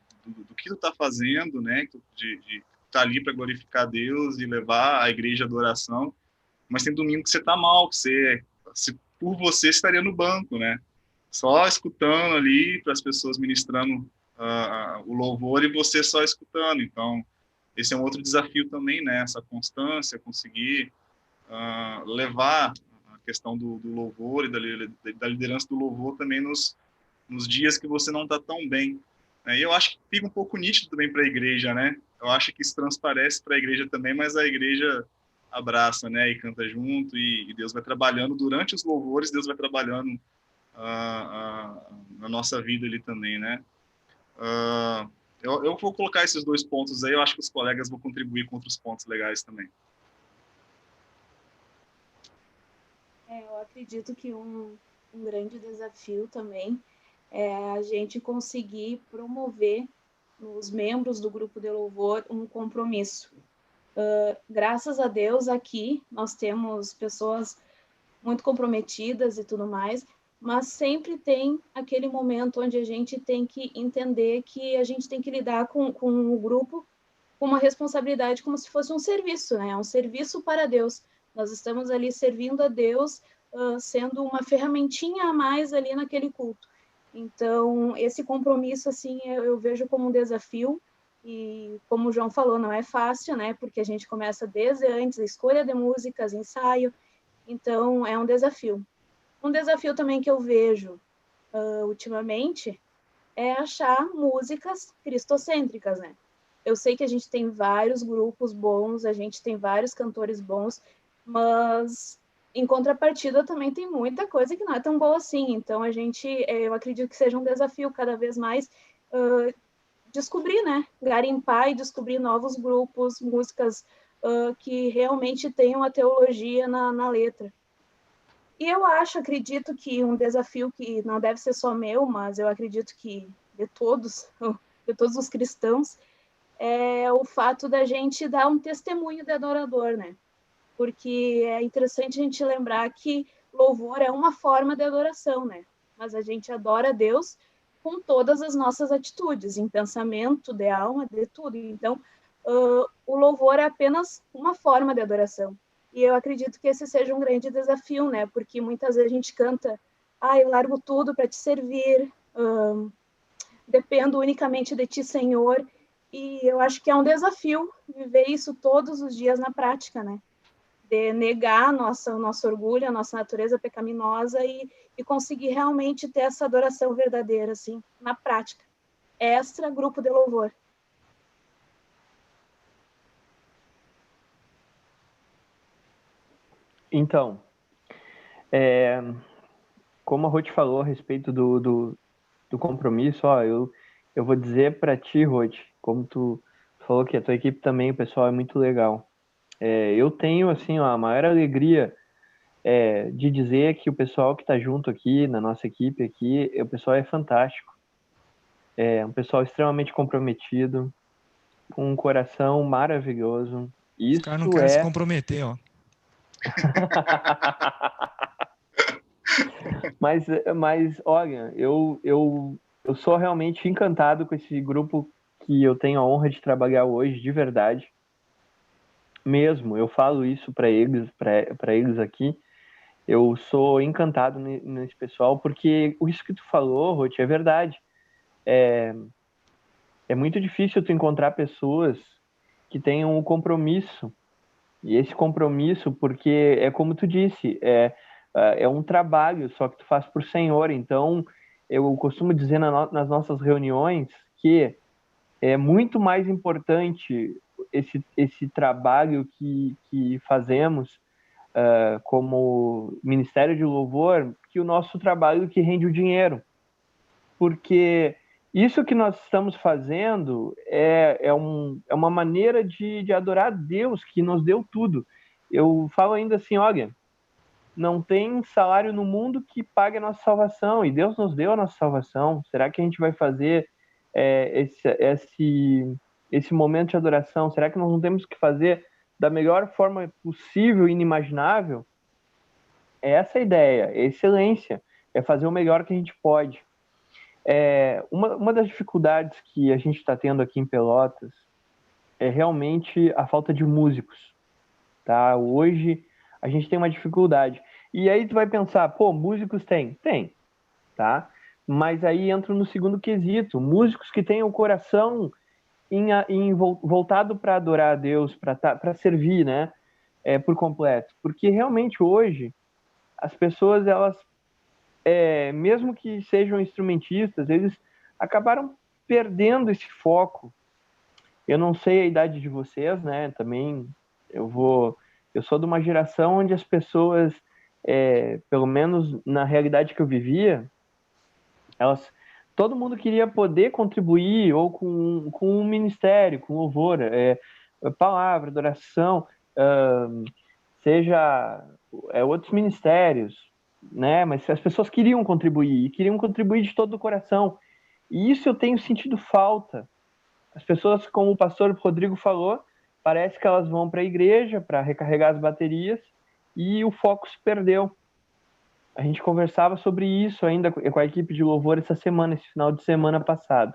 que tu está fazendo, né? De estar ali para glorificar Deus e levar a igreja à adoração. Mas tem domingo que você está mal, que por você estaria no banco, né? Só escutando ali para as pessoas ministrando o louvor e você só escutando. Então, esse é um outro desafio também, né? Essa constância, conseguir levar a questão do louvor e da liderança do louvor também nos dias que você não está tão bem. E eu acho que fica um pouco nítido também para a igreja, né? Eu acho que isso transparece para a igreja também, mas a igreja abraça, né? E canta junto, e Deus vai trabalhando durante os louvores, Deus vai trabalhando na nossa vida ali também, né? Eu vou colocar esses dois pontos aí, eu acho que os colegas vão contribuir com outros pontos legais também. Eu acredito que um grande desafio também é a gente conseguir promover nos membros do grupo de louvor um compromisso. Graças a Deus, aqui nós temos pessoas muito comprometidas e tudo mais, mas sempre tem aquele momento onde a gente tem que entender que a gente tem que lidar com o grupo com uma responsabilidade como se fosse um serviço, né? Um serviço para Deus. Nós estamos ali servindo a Deus, sendo uma ferramentinha a mais ali naquele culto. Então, esse compromisso, assim, eu vejo como um desafio, e como o João falou, não é fácil, né? Porque a gente começa desde antes, a escolha de músicas, ensaio, então é um desafio. Um desafio também que eu vejo ultimamente é achar músicas cristocêntricas, né? Eu sei que a gente tem vários grupos bons, a gente tem vários cantores bons, mas em contrapartida também tem muita coisa que não é tão boa assim. Então eu acredito que seja um desafio cada vez mais descobrir, né? Garimpar e descobrir novos grupos, músicas que realmente tenham a teologia na letra. E eu acredito que um desafio que não deve ser só meu, mas eu acredito que de todos os cristãos, é o fato da gente dar um testemunho de adorador, né? Porque é interessante a gente lembrar que louvor é uma forma de adoração, né? Mas a gente adora a Deus com todas as nossas atitudes, em pensamento, de alma, de tudo. Então, o louvor é apenas uma forma de adoração. E eu acredito que esse seja um grande desafio, né? Porque muitas vezes a gente canta, eu largo tudo para te servir, dependo unicamente de ti, Senhor. E eu acho que é um desafio viver isso todos os dias na prática, né? De negar o nosso orgulho, a nossa natureza pecaminosa e conseguir realmente ter essa adoração verdadeira, assim, na prática. Extra grupo de louvor. Então, como a Ruth falou a respeito do compromisso, eu vou dizer para ti, Ruth, como tu falou que a tua equipe também, o pessoal é muito legal. Eu tenho, assim, a maior alegria de dizer que o pessoal que está junto aqui, na nossa equipe aqui, o pessoal é fantástico. É um pessoal extremamente comprometido, com um coração maravilhoso. Os caras não Isso querem se comprometer, ó. Mas olha, eu sou realmente encantado com esse grupo que eu tenho a honra de trabalhar hoje, de verdade. Mesmo, eu falo isso para eles aqui. Eu sou encantado nesse pessoal, porque isso que tu falou, Ruth, é verdade. É muito difícil tu encontrar pessoas que tenham um compromisso. E esse compromisso, porque é como tu disse, é um trabalho, só que tu faz por Senhor. Então, eu costumo dizer nas nossas reuniões que é muito mais importante esse trabalho que fazemos como Ministério de Louvor que o nosso trabalho que rende o dinheiro. Porque isso que nós estamos fazendo é uma maneira de adorar a Deus que nos deu tudo. Eu falo ainda assim, olha, não tem salário no mundo que pague a nossa salvação, e Deus nos deu a nossa salvação. Será que a gente vai fazer esse momento de adoração? Será que nós não temos que fazer da melhor forma possível e inimaginável? É essa a ideia, é excelência, é fazer o melhor que a gente pode. Uma das dificuldades que a gente está tendo aqui em Pelotas é realmente a falta de músicos, tá? Hoje a gente tem uma dificuldade. E aí tu vai pensar, pô, músicos tem, tá? Mas aí entra no segundo quesito, músicos que tenham o coração voltado para adorar a Deus, para servir, né? Por completo. Porque realmente hoje as pessoas, elas mesmo que sejam instrumentistas, eles acabaram perdendo esse foco. Eu não sei a idade de vocês, né? Também eu sou de uma geração onde as pessoas, pelo menos na realidade que eu vivia, todo mundo queria poder contribuir ou com um ministério, com louvor, palavra, adoração, seja outros ministérios, né? Mas as pessoas queriam contribuir, e queriam contribuir de todo o coração. E isso eu tenho sentido falta. As pessoas, como o pastor Rodrigo falou, parece que elas vão para a igreja para recarregar as baterias e o foco se perdeu. A gente conversava sobre isso ainda com a equipe de louvor esse final de semana passado.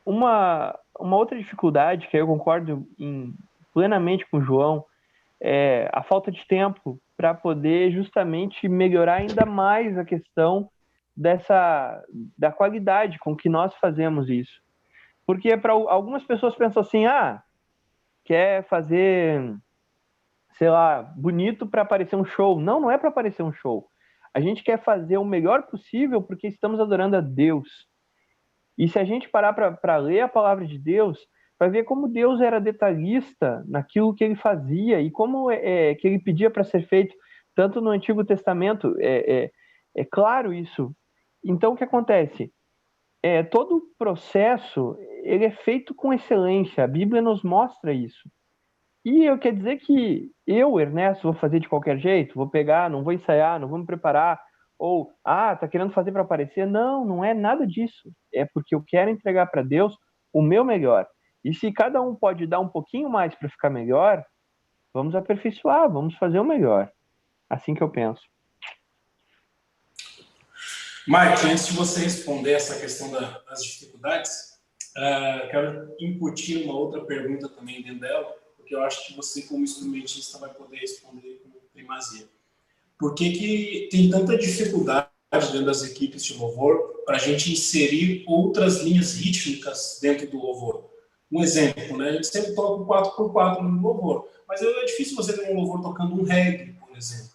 Uma outra dificuldade, que eu concordo plenamente com o João, é a falta de tempo para poder justamente melhorar ainda mais a questão da qualidade com que nós fazemos isso. Porque para algumas pessoas pensam assim, quer fazer, sei lá, bonito para aparecer um show. Não é para aparecer um show. A gente quer fazer o melhor possível porque estamos adorando a Deus. E se a gente parar para ler a palavra de Deus, vai ver como Deus era detalhista naquilo que ele fazia e como que ele pedia para ser feito, tanto no Antigo Testamento. É claro isso. Então, o que acontece? Todo o processo ele é feito com excelência. A Bíblia nos mostra isso. E eu quero dizer que eu, Ernesto, vou fazer de qualquer jeito? Vou pegar, não vou ensaiar, não vou me preparar? Ou, tá querendo fazer para aparecer? Não é nada disso. É porque eu quero entregar para Deus o meu melhor. E se cada um pode dar um pouquinho mais para ficar melhor, vamos aperfeiçoar, vamos fazer o melhor. Assim que eu penso. Mike, antes de você responder essa questão das dificuldades, quero incutir uma outra pergunta também dentro dela, porque eu acho que você, como instrumentista, vai poder responder com primazia. Por que tem tanta dificuldade dentro das equipes de louvor para a gente inserir outras linhas rítmicas dentro do louvor? Um exemplo, né? A gente sempre toca o 4x4 no louvor, mas é difícil você ter um louvor tocando um reggae, por exemplo,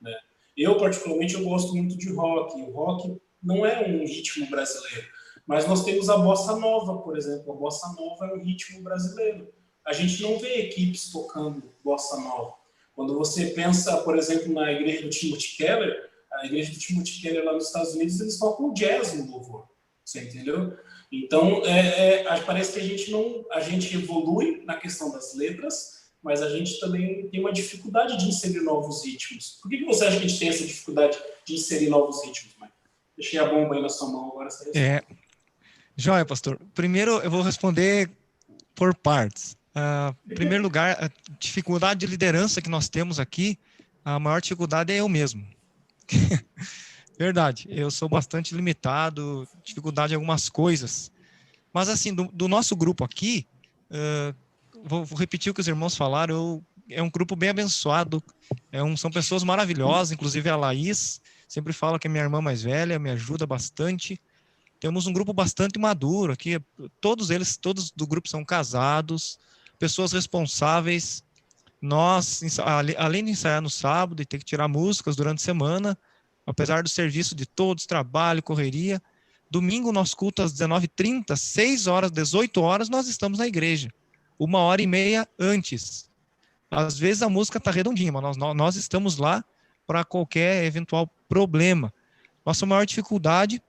né? Eu, particularmente, eu gosto muito de rock. O rock não é um ritmo brasileiro, mas nós temos a bossa nova, por exemplo. A bossa nova é um ritmo brasileiro. A gente não vê equipes tocando bossa nova. Quando você pensa, por exemplo, na igreja do Timothy Keller, a igreja do Timothy Keller lá nos Estados Unidos, eles tocam jazz no louvor. Você entendeu? Então, parece que a gente evolui na questão das letras, mas a gente também tem uma dificuldade de inserir novos ritmos. Por que você acha que a gente tem essa dificuldade de inserir novos ritmos, Mike? Deixei a bomba aí na sua mão agora. Joia, pastor. Primeiro, eu vou responder por partes. Em primeiro lugar, a dificuldade de liderança que nós temos aqui, a maior dificuldade é eu mesmo. Verdade, eu sou bastante limitado, dificuldade em algumas coisas. Mas, assim, do nosso grupo aqui, vou repetir o que os irmãos falaram, é um grupo bem abençoado, são pessoas maravilhosas, inclusive a Laís, sempre fala que é minha irmã mais velha, me ajuda bastante. Temos um grupo bastante maduro aqui, todos do grupo são casados, pessoas responsáveis. Nós, além de ensaiar no sábado e ter que tirar músicas durante a semana, apesar do serviço de todos, trabalho, correria, domingo nosso culto às 19h30, 6 horas, 18 horas, nós estamos na igreja, 1h30 antes. Às vezes a música está redondinha, mas nós estamos lá para qualquer eventual problema. Nossa maior dificuldade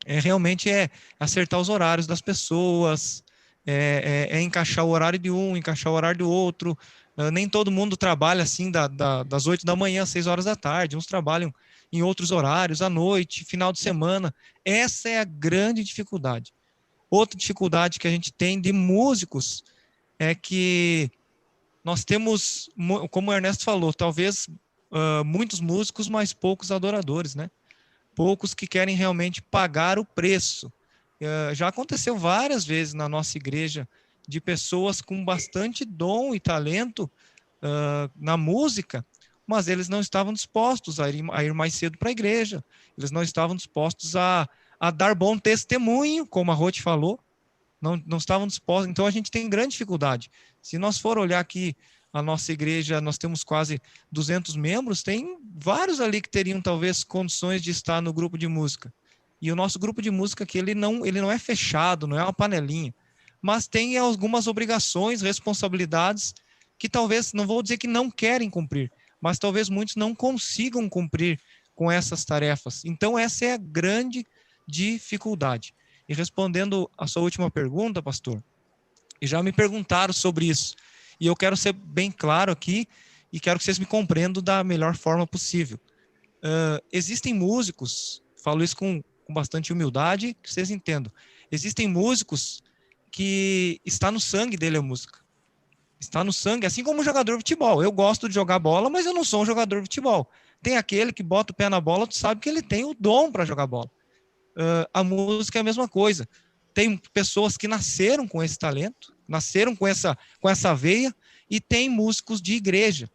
realmente é acertar os horários das pessoas, encaixar o horário de um, encaixar o horário do outro. Nem todo mundo trabalha assim das 8 da manhã às 6 horas da tarde, uns trabalham em outros horários, à noite, final de semana. Essa é a grande dificuldade. Outra dificuldade que a gente tem de músicos é que nós temos, como o Ernesto falou, talvez muitos músicos, mas poucos adoradores, né? Poucos que querem realmente pagar o preço. Já aconteceu várias vezes na nossa igreja de pessoas com bastante dom e talento na música, mas eles não estavam dispostos a ir mais cedo para a igreja, eles não estavam dispostos a dar bom testemunho, como a Ruth falou, não estavam dispostos. Então a gente tem grande dificuldade. Se nós for olhar aqui a nossa igreja, nós temos quase 200 membros, tem vários ali que teriam talvez condições de estar no grupo de música. E o nosso grupo de música aqui, ele não é fechado, não é uma panelinha, mas tem algumas obrigações, responsabilidades que talvez, não vou dizer que não querem cumprir, mas talvez muitos não consigam cumprir com essas tarefas. Então essa é a grande dificuldade. E respondendo a sua última pergunta, pastor, e já me perguntaram sobre isso, e eu quero ser bem claro aqui, e quero que vocês me compreendam da melhor forma possível. Existem músicos, falo isso com bastante humildade, que vocês entendam, existem músicos que está no sangue dele a música. Está no sangue, assim como um jogador de futebol. Eu gosto de jogar bola, mas eu não sou um jogador de futebol. Tem aquele que bota o pé na bola, tu sabe que ele tem o dom para jogar bola. A música é a mesma coisa. Tem pessoas que nasceram com esse talento, nasceram com essa veia, e tem músicos de igreja.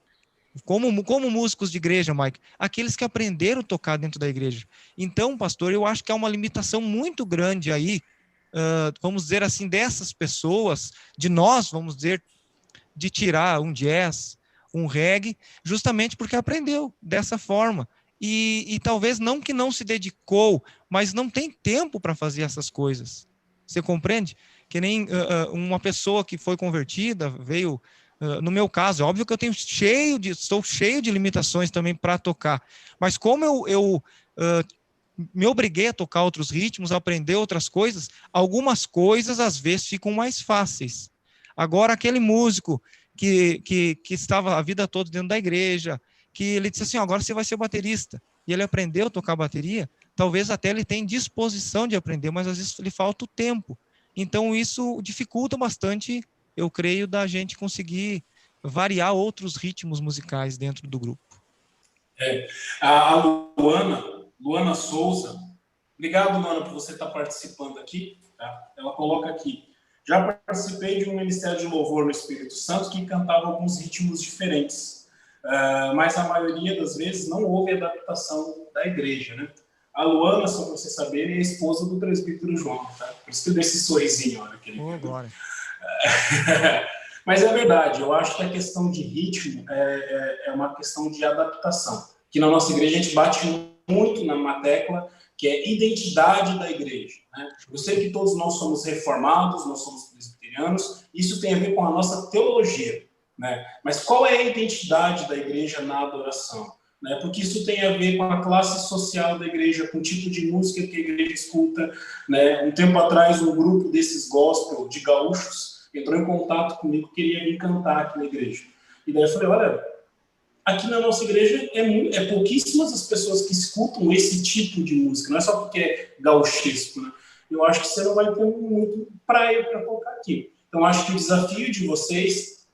Como músicos de igreja, Mike? Aqueles que aprenderam a tocar dentro da igreja. Então, pastor, eu acho que há uma limitação muito grande aí, vamos dizer assim, dessas pessoas, de nós, vamos dizer, de tirar um jazz, um reggae, justamente porque aprendeu dessa forma. E talvez não que não se dedicou, mas não tem tempo para fazer essas coisas. Você compreende? Que nem uma pessoa que foi convertida, veio... no meu caso, é óbvio que eu estou cheio de limitações também para tocar. Mas como eu me obriguei a tocar outros ritmos, a aprender outras coisas, algumas coisas às vezes ficam mais fáceis. Agora, aquele músico que estava a vida toda dentro da igreja, que ele disse assim, agora você vai ser baterista, e ele aprendeu a tocar bateria, talvez até ele tenha disposição de aprender, mas às vezes lhe falta o tempo. Então isso dificulta bastante, eu creio, da gente conseguir variar outros ritmos musicais dentro do grupo. A Luana Souza, obrigado, Luana, por você estar participando aqui. Tá? Ela coloca aqui, já participei de um ministério de louvor no Espírito Santo que cantava alguns ritmos diferentes, mas a maioria das vezes não houve adaptação da igreja, né? A Luana, só para você saber, é a esposa do presbítero João, tá? Por isso que eu dei esse sorrisinho, olha, que ele Glória. Mas é verdade, eu acho que a questão de ritmo é uma questão de adaptação, que na nossa igreja a gente bate muito numa tecla que é identidade da igreja, né? Eu sei que todos nós somos reformados, nós somos presbiterianos, isso tem a ver com a nossa teologia, né? Mas qual é a identidade da igreja na adoração? né? Porque isso tem a ver com a classe social da igreja, com o tipo de música que a igreja escuta, né? Um tempo atrás, um grupo desses gospel de gaúchos entrou em contato comigo, queria me cantar aqui na igreja. E daí eu falei, olha, aqui na nossa igreja é pouquíssimas as pessoas que escutam esse tipo de música, não é só porque é gauchesco, né? Eu acho que você não vai ter muito praia para tocar aqui. Então, acho que o desafio de vocês,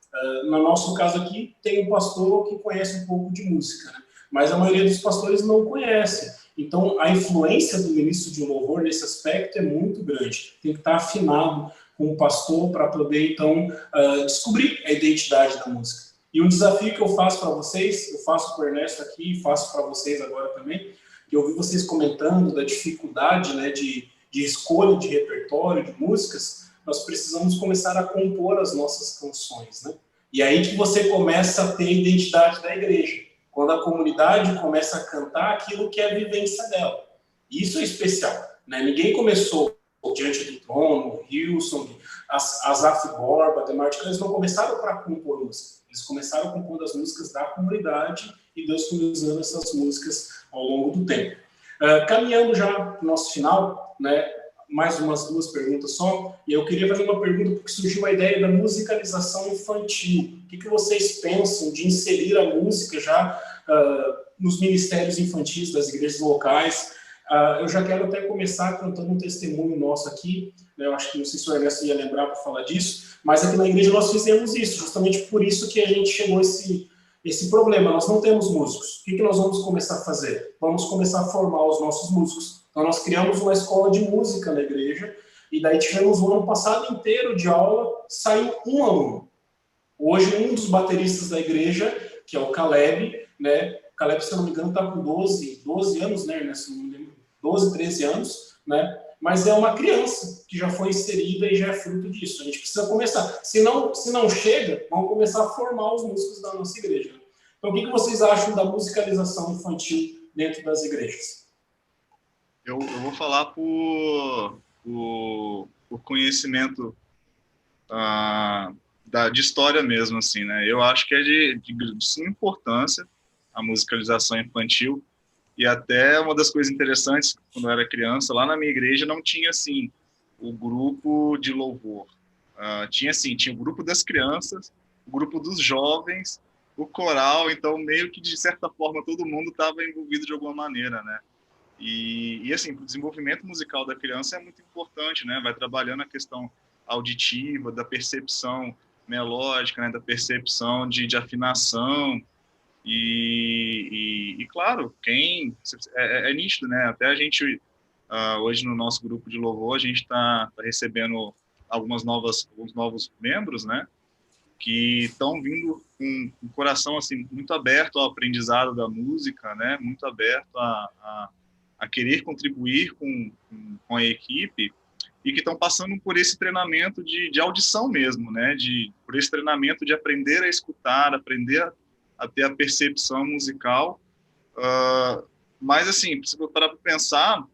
no nosso caso aqui, tem um pastor que conhece um pouco de música, né? Mas a maioria dos pastores não conhece. Então, a influência do ministro de louvor nesse aspecto é muito grande. Tem que estar afinado com o pastor para poder, então, descobrir a identidade da música. E um desafio que eu faço para vocês, eu faço para o Ernesto aqui, e faço para vocês agora também, que eu ouvi vocês comentando da dificuldade, né, de escolha de repertório, de músicas, nós precisamos começar a compor as nossas canções, né? E aí que você começa a ter a identidade da igreja, quando a comunidade começa a cantar aquilo que é a vivência dela. E isso é especial, né? Ninguém começou diante do trono, Hillsong, Asaf Borba, Demartini, eles não começaram para compor música, eles começaram compondo as músicas da comunidade e Deus foi usando essas músicas ao longo do tempo. Caminhando já para o nosso final, né, mais umas duas perguntas só, e eu queria fazer uma pergunta porque surgiu a ideia da musicalização infantil. O que vocês pensam de inserir a música já nos ministérios infantis das igrejas locais? Eu já quero até começar contando um testemunho nosso aqui, né, eu acho que não sei se o Ernesto ia lembrar para falar disso, mas aqui na igreja nós fizemos isso, justamente por isso que a gente chegou a esse problema. Nós não temos músicos. O que nós vamos começar a fazer? Vamos começar a formar os nossos músicos. Então, nós criamos uma escola de música na igreja, e daí tivemos o ano passado inteiro de aula, saiu um aluno. Hoje, um dos bateristas da igreja, que é o Caleb, né? O Caleb, se eu não me engano, está com 12 anos, né, Ernesto? 12, 13 anos, né? Mas é uma criança que já foi inserida e já é fruto disso. A gente precisa começar. Se não chega, vamos começar a formar os músicos da nossa igreja. Então, o que vocês acham da musicalização infantil dentro das igrejas? Eu vou falar por conhecimento de história mesmo, assim, né? Eu acho que é de suma importância a musicalização infantil. E até uma das coisas interessantes, quando eu era criança, lá na minha igreja não tinha, assim, o grupo de louvor. Tinha o grupo das crianças, o grupo dos jovens, o coral, então meio que, de certa forma, todo mundo estava envolvido de alguma maneira, né? E assim, o desenvolvimento musical da criança é muito importante, né? Vai trabalhando a questão auditiva, da percepção melódica, né? Da percepção de afinação, e claro, é nítido, né? Até a gente, hoje no nosso grupo de louvor, a gente está recebendo alguns novos membros, né? Que estão vindo com o coração assim, muito aberto ao aprendizado da música, né? Muito aberto a querer contribuir com a equipe, e que estão passando por esse treinamento de audição mesmo, né? Por esse treinamento de aprender a escutar, aprender a ter a percepção musical. Mas, assim, se eu parar para pensar,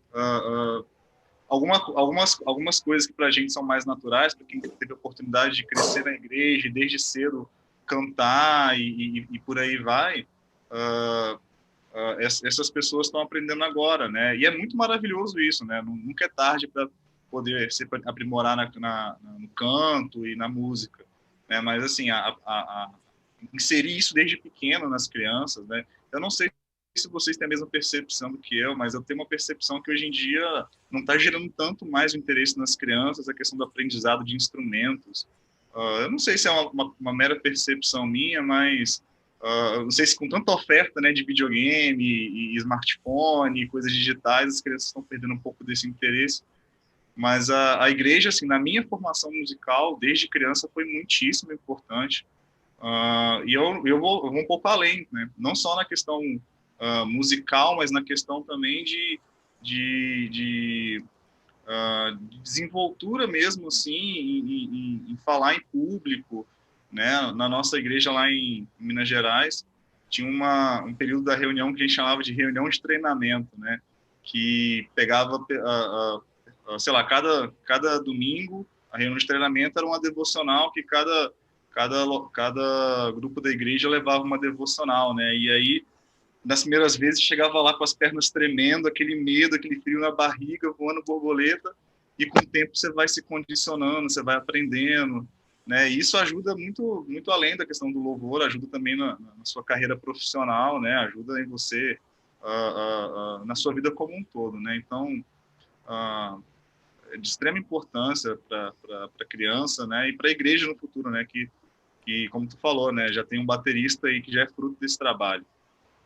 algumas coisas que para a gente são mais naturais, para quem teve a oportunidade de crescer na igreja, desde cedo cantar e por aí vai, essas pessoas estão aprendendo agora, né? E é muito maravilhoso isso, né? Nunca é tarde para poder se aprimorar no canto e na música, né? Mas, assim, inserir isso desde pequeno nas crianças, né? Eu não sei se vocês têm a mesma percepção do que eu, mas eu tenho uma percepção que hoje em dia não está gerando tanto mais o interesse nas crianças, a questão do aprendizado de instrumentos. Eu não sei se é uma mera percepção minha, mas não sei se com tanta oferta, né, de videogame e smartphone e coisas digitais, as crianças estão perdendo um pouco desse interesse. Mas a igreja, assim, na minha formação musical, desde criança, foi muitíssimo importante. E eu vou um pouco além, né? Não só na questão musical, mas na questão também de desenvoltura mesmo, assim, em falar em público, né? Na nossa igreja lá em Minas Gerais, tinha um período da reunião que a gente chamava de reunião de treinamento, né? Que pegava, sei lá, cada domingo, a reunião de treinamento era uma devocional que cada grupo da igreja levava uma devocional, né? E aí nas primeiras vezes chegava lá com as pernas tremendo, aquele medo, aquele frio na barriga, voando borboleta, e com o tempo você vai se condicionando, você vai aprendendo, né? E isso ajuda muito, muito além da questão do louvor, ajuda também na sua carreira profissional, né? Ajuda em você, na sua vida como um todo, né? Então, é de extrema importância para a criança, né? E para a igreja no futuro, né? Que, como tu falou, né? Já tem um baterista aí que já é fruto desse trabalho,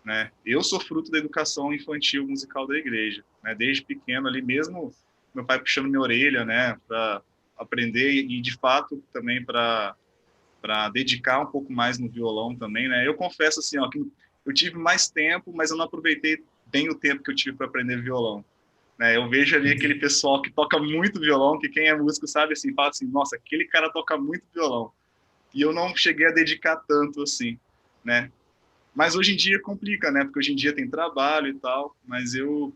né? Eu sou fruto da educação infantil musical da igreja, né? Desde pequeno ali mesmo, meu pai puxando minha orelha, né? Para aprender e de fato também para dedicar um pouco mais no violão também, né? Eu confesso assim, ó, que eu tive mais tempo, mas eu não aproveitei bem o tempo que eu tive para aprender violão, né? Eu vejo ali aquele pessoal que toca muito violão, que quem é músico sabe assim, fala assim, nossa, aquele cara toca muito violão. E eu não cheguei a dedicar tanto assim, né? Mas hoje em dia complica, né? Porque hoje em dia tem trabalho e tal, mas eu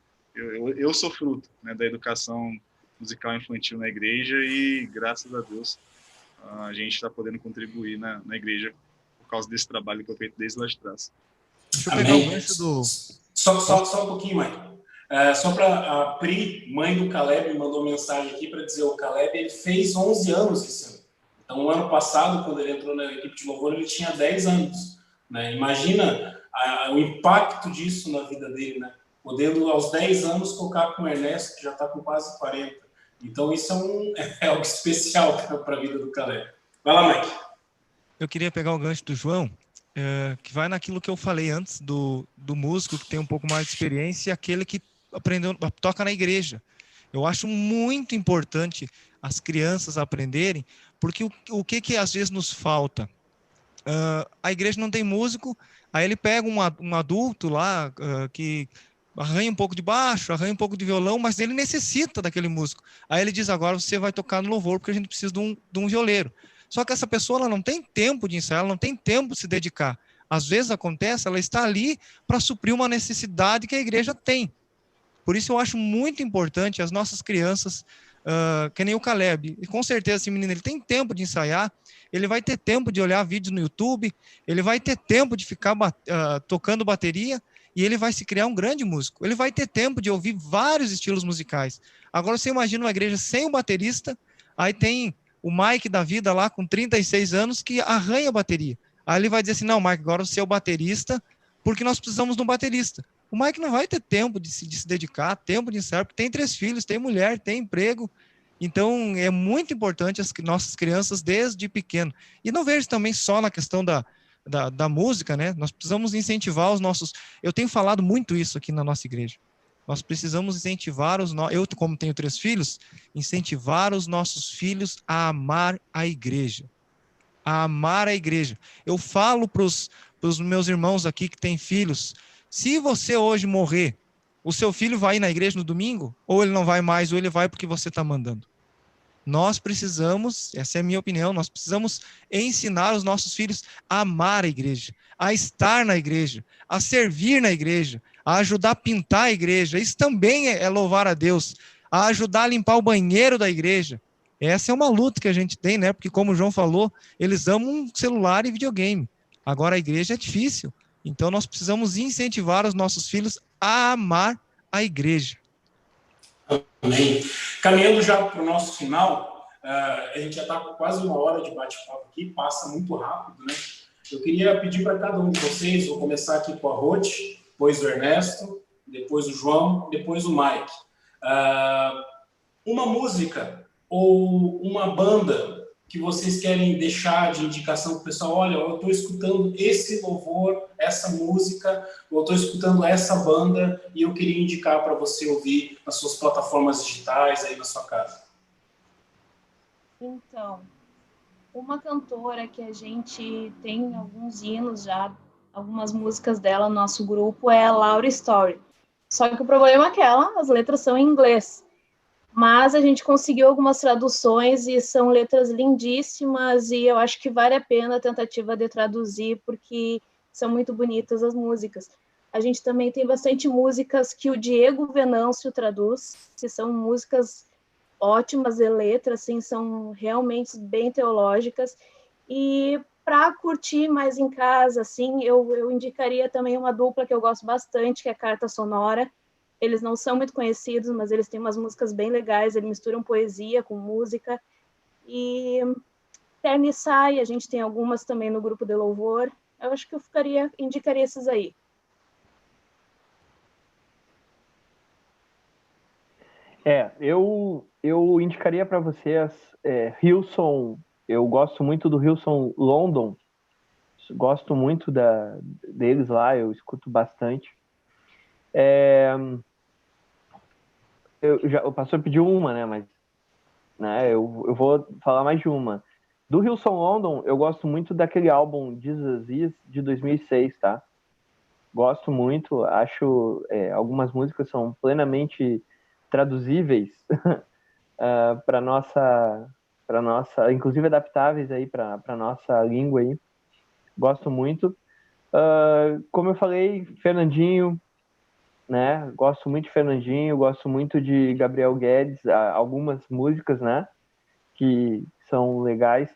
sou fruto, né, da educação musical infantil na igreja e, graças a Deus, a gente está podendo contribuir na igreja por causa desse trabalho que eu feito desde lá de trás. Deixa eu pegar o gancho do... Só um pouquinho, Mike. Só para a Pri, mãe do Caleb, mandou mensagem aqui para dizer o Caleb ele fez 11 anos esse ano. Então, no ano passado, quando ele entrou na equipe de louvor, ele tinha 10 anos. Né? Imagina o impacto disso na vida dele, né? Podendo, aos 10 anos, tocar com o Ernesto, que já está com quase 40. Então, isso é algo especial para a vida do Caleb. Vai lá, Mike. Eu queria pegar o gancho do João, que vai naquilo que eu falei antes, do músico que tem um pouco mais de experiência e aquele que aprendeu, toca na igreja. Eu acho muito importante as crianças aprenderem, porque o que às vezes nos falta? A igreja não tem músico, aí ele pega um adulto lá que arranha um pouco de baixo, arranha um pouco de violão, mas ele necessita daquele músico. Aí ele diz, agora você vai tocar no louvor, porque a gente precisa de um violeiro. Só que essa pessoa ela não tem tempo de ensaiar, ela não tem tempo de se dedicar. Às vezes acontece, ela está ali para suprir uma necessidade que a igreja tem. Por isso eu acho muito importante as nossas crianças, que nem o Caleb, e com certeza esse menino ele tem tempo de ensaiar, ele vai ter tempo de olhar vídeos no YouTube, ele vai ter tempo de ficar tocando bateria, e ele vai se criar um grande músico. Ele vai ter tempo de ouvir vários estilos musicais. Agora você imagina uma igreja sem um baterista, aí tem o Mike da vida lá com 36 anos que arranha a bateria. Aí ele vai dizer assim, não, Mike, agora você é o baterista, porque nós precisamos de um baterista. O Mike não vai ter tempo de se dedicar, tempo de ensaiar, porque tem 3 filhos, tem mulher, tem emprego. Então, é muito importante as nossas crianças desde pequeno. E não vejo também só na questão da música, né? Nós precisamos incentivar os nossos... Eu tenho falado muito isso aqui na nossa igreja. Nós precisamos incentivar eu, como tenho 3 filhos, incentivar os nossos filhos a amar a igreja. A amar a igreja. Eu falo para os meus irmãos aqui que têm filhos, se você hoje morrer, o seu filho vai ir na igreja no domingo? Ou ele não vai mais, ou ele vai porque você está mandando? Nós precisamos, essa é a minha opinião, nós precisamos ensinar os nossos filhos a amar a igreja, a estar na igreja, a servir na igreja, a ajudar a pintar a igreja. Isso também é louvar a Deus, a ajudar a limpar o banheiro da igreja. Essa é uma luta que a gente tem, né? Porque como o João falou, eles amam celular e videogame. Agora a igreja é difícil. Então nós precisamos incentivar os nossos filhos a amar a igreja. Amém. Caminhando já para o nosso final, a gente já está com quase 1 hora de bate-papo aqui, passa muito rápido, né? Eu queria pedir para cada um de vocês, vou começar aqui com a Ruth, depois o Ernesto, depois o João, depois o Mike. Uma música ou uma banda que vocês querem deixar de indicação para o pessoal, olha, eu estou escutando esse louvor, essa música, eu estou escutando essa banda e eu queria indicar para você ouvir nas suas plataformas digitais aí na sua casa. Então, uma cantora que a gente tem alguns hinos já, algumas músicas dela no nosso grupo é a Laura Story. Só que o problema é que as letras são em inglês. Mas a gente conseguiu algumas traduções e são letras lindíssimas e eu acho que vale a pena a tentativa de traduzir porque são muito bonitas as músicas. A gente também tem bastante músicas que o Diego Venâncio traduz, que são músicas ótimas e letras, assim, são realmente bem teológicas. E para curtir mais em casa, assim, eu indicaria também uma dupla que eu gosto bastante, que é Carta Sonora. Eles não são muito conhecidos, mas eles têm umas músicas bem legais, eles misturam poesia com música. E Terno e Saia, a gente tem algumas também no grupo de louvor. Eu acho que eu indicaria esses aí. Eu indicaria para vocês Hillsong. Eu gosto muito do Hillsong London. Gosto muito deles lá, eu escuto bastante. O pastor pediu uma, né? Mas eu vou falar mais de uma. Do Hillsong London, eu gosto muito daquele álbum Jesus Is, de 2006, tá? Gosto muito, acho algumas músicas são plenamente traduzíveis para nossa, inclusive adaptáveis aí para nossa língua aí. Gosto muito. Como eu falei, Fernandinho, né? Gosto muito de Fernandinho, gosto muito de Gabriel Guedes, algumas músicas, né? Que são legais.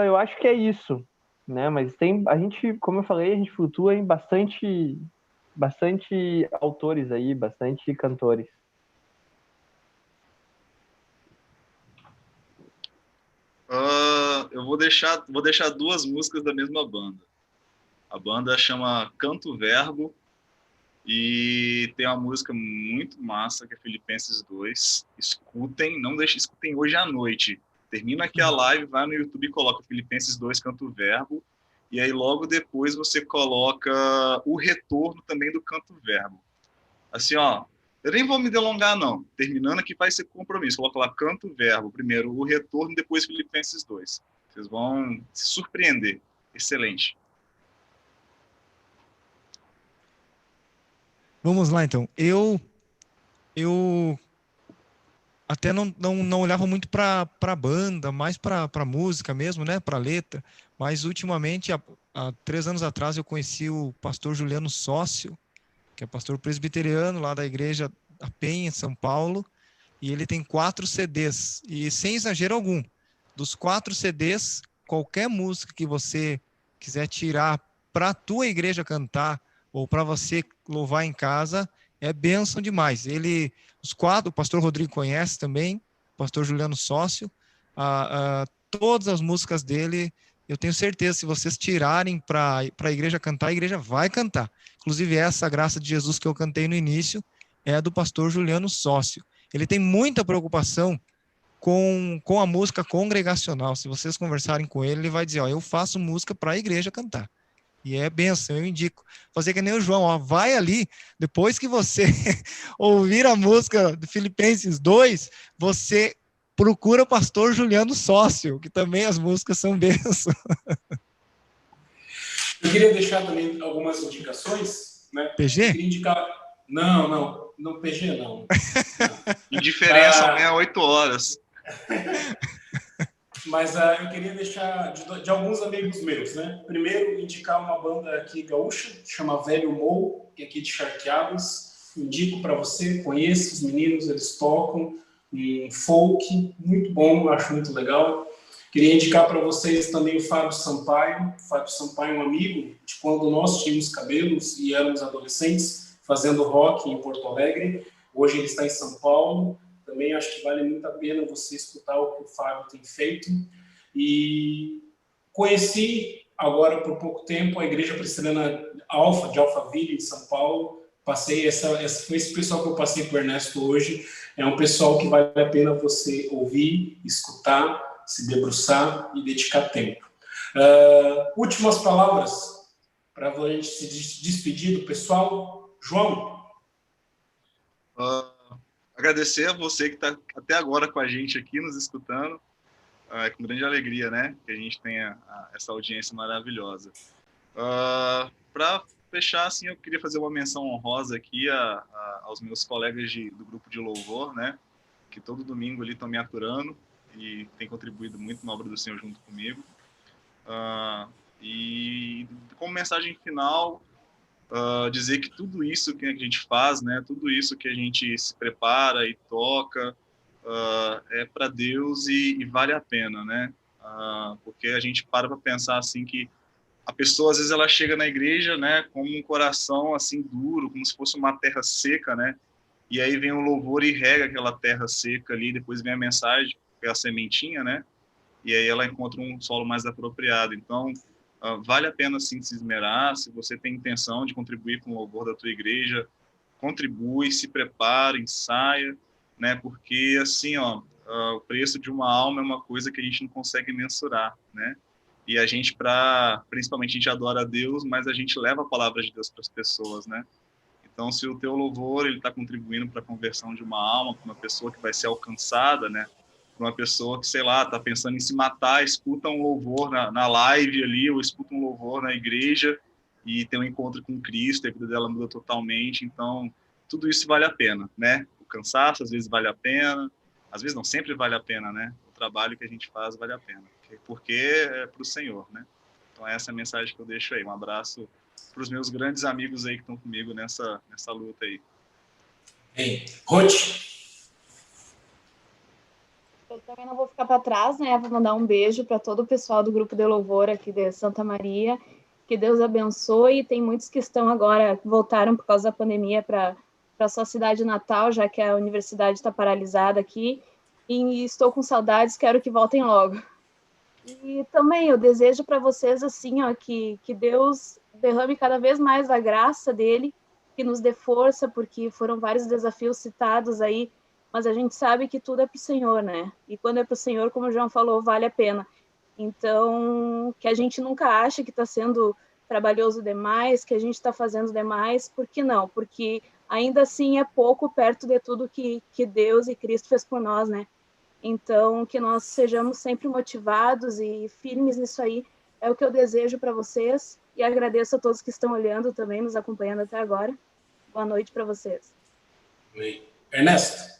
Eu acho que é isso, né? Mas a gente, como eu falei, a gente flutua em bastante autores aí, bastante cantores. Eu vou deixar duas músicas da mesma banda. A banda chama Canto Verbo e tem uma música muito massa que é Filipenses 2. Escutem, escutem hoje à noite. Termina aqui a live, vai no YouTube e coloca Filipenses 2, Canto Verbo. E aí logo depois você coloca o retorno também do Canto Verbo. Assim, ó, eu nem vou me delongar, não. Terminando aqui vai ser compromisso. Coloca lá Canto Verbo, primeiro o retorno, depois Filipenses 2. Vocês vão se surpreender. Excelente. Vamos lá, então. Eu até não olhava muito para a banda, mais para a música mesmo, né? Para a letra. Mas ultimamente, há 3 anos atrás, eu conheci o pastor Juliano Sócio, que é pastor presbiteriano lá da igreja da Penha, em São Paulo. E ele tem 4 CDs. E sem exagero algum, dos 4 CDs, qualquer música que você quiser tirar para a tua igreja cantar ou para você louvar em casa, é bênção demais. Os 4, o pastor Rodrigo conhece também, o pastor Juliano Sócio, todas as músicas dele, eu tenho certeza, se vocês tirarem para a igreja cantar, a igreja vai cantar. Inclusive essa Graça de Jesus que eu cantei no início é do pastor Juliano Sócio. Ele tem muita preocupação com a música congregacional. Se vocês conversarem com ele, ele vai dizer, ó, eu faço música para a igreja cantar. E é benção, eu indico. Fazer que nem o João, ó, vai ali, depois que você ouvir a música do Filipenses 2, você procura o pastor Juliano Sócio, que também as músicas são benção. Eu queria deixar também algumas indicações, né? PG? Eu queria indicar... Não, PG não. Indiferença, amanhã 8 horas. Mas eu queria deixar de alguns amigos meus, né? Primeiro, indicar uma banda aqui gaúcha, chama Velho Mou, que é aqui de Charqueadas. Indico para você, conheça os meninos, eles tocam um folk muito bom, eu acho muito legal. Queria indicar para vocês também o Fábio Sampaio. O Fábio Sampaio é um amigo de quando nós tínhamos cabelos e éramos adolescentes, fazendo rock em Porto Alegre. Hoje ele está em São Paulo. Também acho que vale muito a pena você escutar o que o Fábio tem feito. E conheci agora por pouco tempo a Igreja Presbiteriana Alfa, de Alphaville, em São Paulo. Foi esse pessoal que eu passei com o Ernesto hoje. É um pessoal que vale a pena você ouvir, escutar, se debruçar e dedicar tempo. Últimas palavras para a gente se despedir do pessoal. João? Agradecer a você que está até agora com a gente aqui, nos escutando. É com grande alegria, né, que a gente tenha essa audiência maravilhosa. Para fechar, assim, eu queria fazer uma menção honrosa aqui aos meus colegas do grupo de louvor, né, que todo domingo ali estão me aturando e têm contribuído muito na obra do Senhor junto comigo. E como mensagem final, dizer que tudo isso que a gente faz, né, tudo isso que a gente se prepara e toca, é para Deus e vale a pena, né? porque a gente para pensar assim que a pessoa às vezes ela chega na igreja, né, com um coração assim duro, como se fosse uma terra seca, né, e aí vem o louvor e rega aquela terra seca ali, depois vem a mensagem, que é a sementinha, né, e aí ela encontra um solo mais apropriado. Então, vale a pena sim se esmerar. Se você tem intenção de contribuir com o louvor da tua igreja, contribui, se prepara, ensaia, né, porque assim, o preço de uma alma é uma coisa que a gente não consegue mensurar, né, e a gente, principalmente a gente adora a Deus, mas a gente leva a palavra de Deus para as pessoas, né. Então, se o teu louvor ele está contribuindo para a conversão de uma alma, para uma pessoa que vai ser alcançada, né, para uma pessoa que, sei lá, está pensando em se matar, escuta um louvor na live ali, ou escuta um louvor na igreja e tem um encontro com Cristo, a vida dela muda totalmente. Então, tudo isso vale a pena, né? O cansaço, às vezes, vale a pena, às vezes não, sempre vale a pena, né? O trabalho que a gente faz vale a pena, porque é para o Senhor, né? Então, essa é a mensagem que eu deixo aí. Um abraço para os meus grandes amigos aí que estão comigo nessa luta aí. Ei, Ruth. Eu também não vou ficar para trás, né? Vou mandar um beijo para todo o pessoal do Grupo de Louvor aqui de Santa Maria. Que Deus abençoe. Tem muitos que estão agora, voltaram por causa da pandemia para a sua cidade natal, já que a universidade está paralisada aqui. E estou com saudades, quero que voltem logo. E também eu desejo para vocês assim, que Deus derrame cada vez mais a graça dele, que nos dê força, porque foram vários desafios citados aí, mas a gente sabe que tudo é para o Senhor, né? E quando é para o Senhor, como o João falou, vale a pena. Então, que a gente nunca ache que está sendo trabalhoso demais, que a gente está fazendo demais, por que não? Porque ainda assim é pouco perto de tudo que Deus e Cristo fez por nós, né? Então, que nós sejamos sempre motivados e firmes nisso aí, é o que eu desejo para vocês, e agradeço a todos que estão olhando também, nos acompanhando até agora. Boa noite para vocês. Ernesto?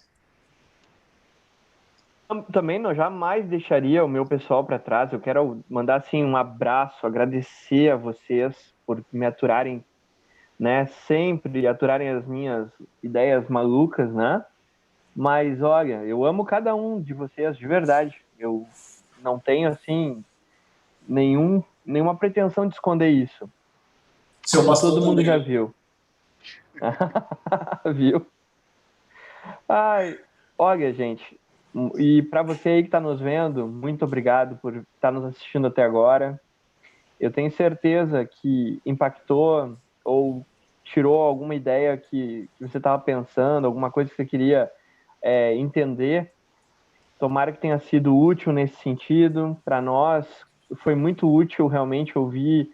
Também não jamais deixaria o meu pessoal para trás. Eu quero mandar assim um abraço, agradecer a vocês por me aturarem, né, sempre aturarem as minhas ideias malucas, né? Mas olha, eu amo cada um de vocês de verdade. Eu não tenho assim nenhuma pretensão de esconder isso. Seu pastor todo mundo também. já viu. Viu? Ai, olha, gente. E para você aí que está nos vendo, muito obrigado por estar nos assistindo até agora. Eu tenho certeza que impactou ou tirou alguma ideia que você estava pensando, alguma coisa que você queria entender. Tomara que tenha sido útil nesse sentido. Para nós, foi muito útil realmente ouvir,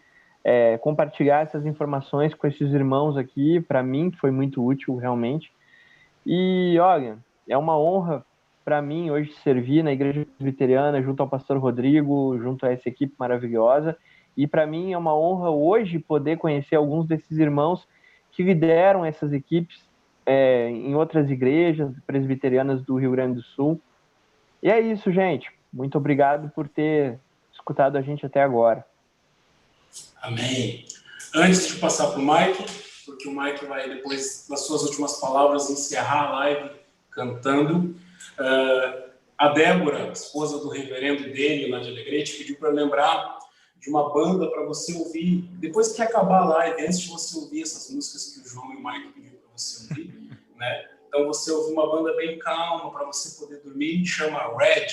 compartilhar essas informações com esses irmãos aqui. Para mim, foi muito útil realmente. E, olha, é uma honra para mim hoje servir na Igreja Presbiteriana junto ao pastor Rodrigo, junto a essa equipe maravilhosa. E para mim é uma honra hoje poder conhecer alguns desses irmãos que lideram essas equipes em outras igrejas presbiterianas do Rio Grande do Sul. E é isso, gente. Muito obrigado por ter escutado a gente até agora. Amém. Antes de passar para o Mike, porque o Mike vai, depois das suas últimas palavras, encerrar a live cantando. A Débora, esposa do reverendo dele, lá de Alegrete, pediu para lembrar de uma banda para você ouvir, depois que acabar a live, antes de você ouvir essas músicas que o João e o Mike pediram para você ouvir, né? Então você ouve uma banda bem calma para você poder dormir, chama Red,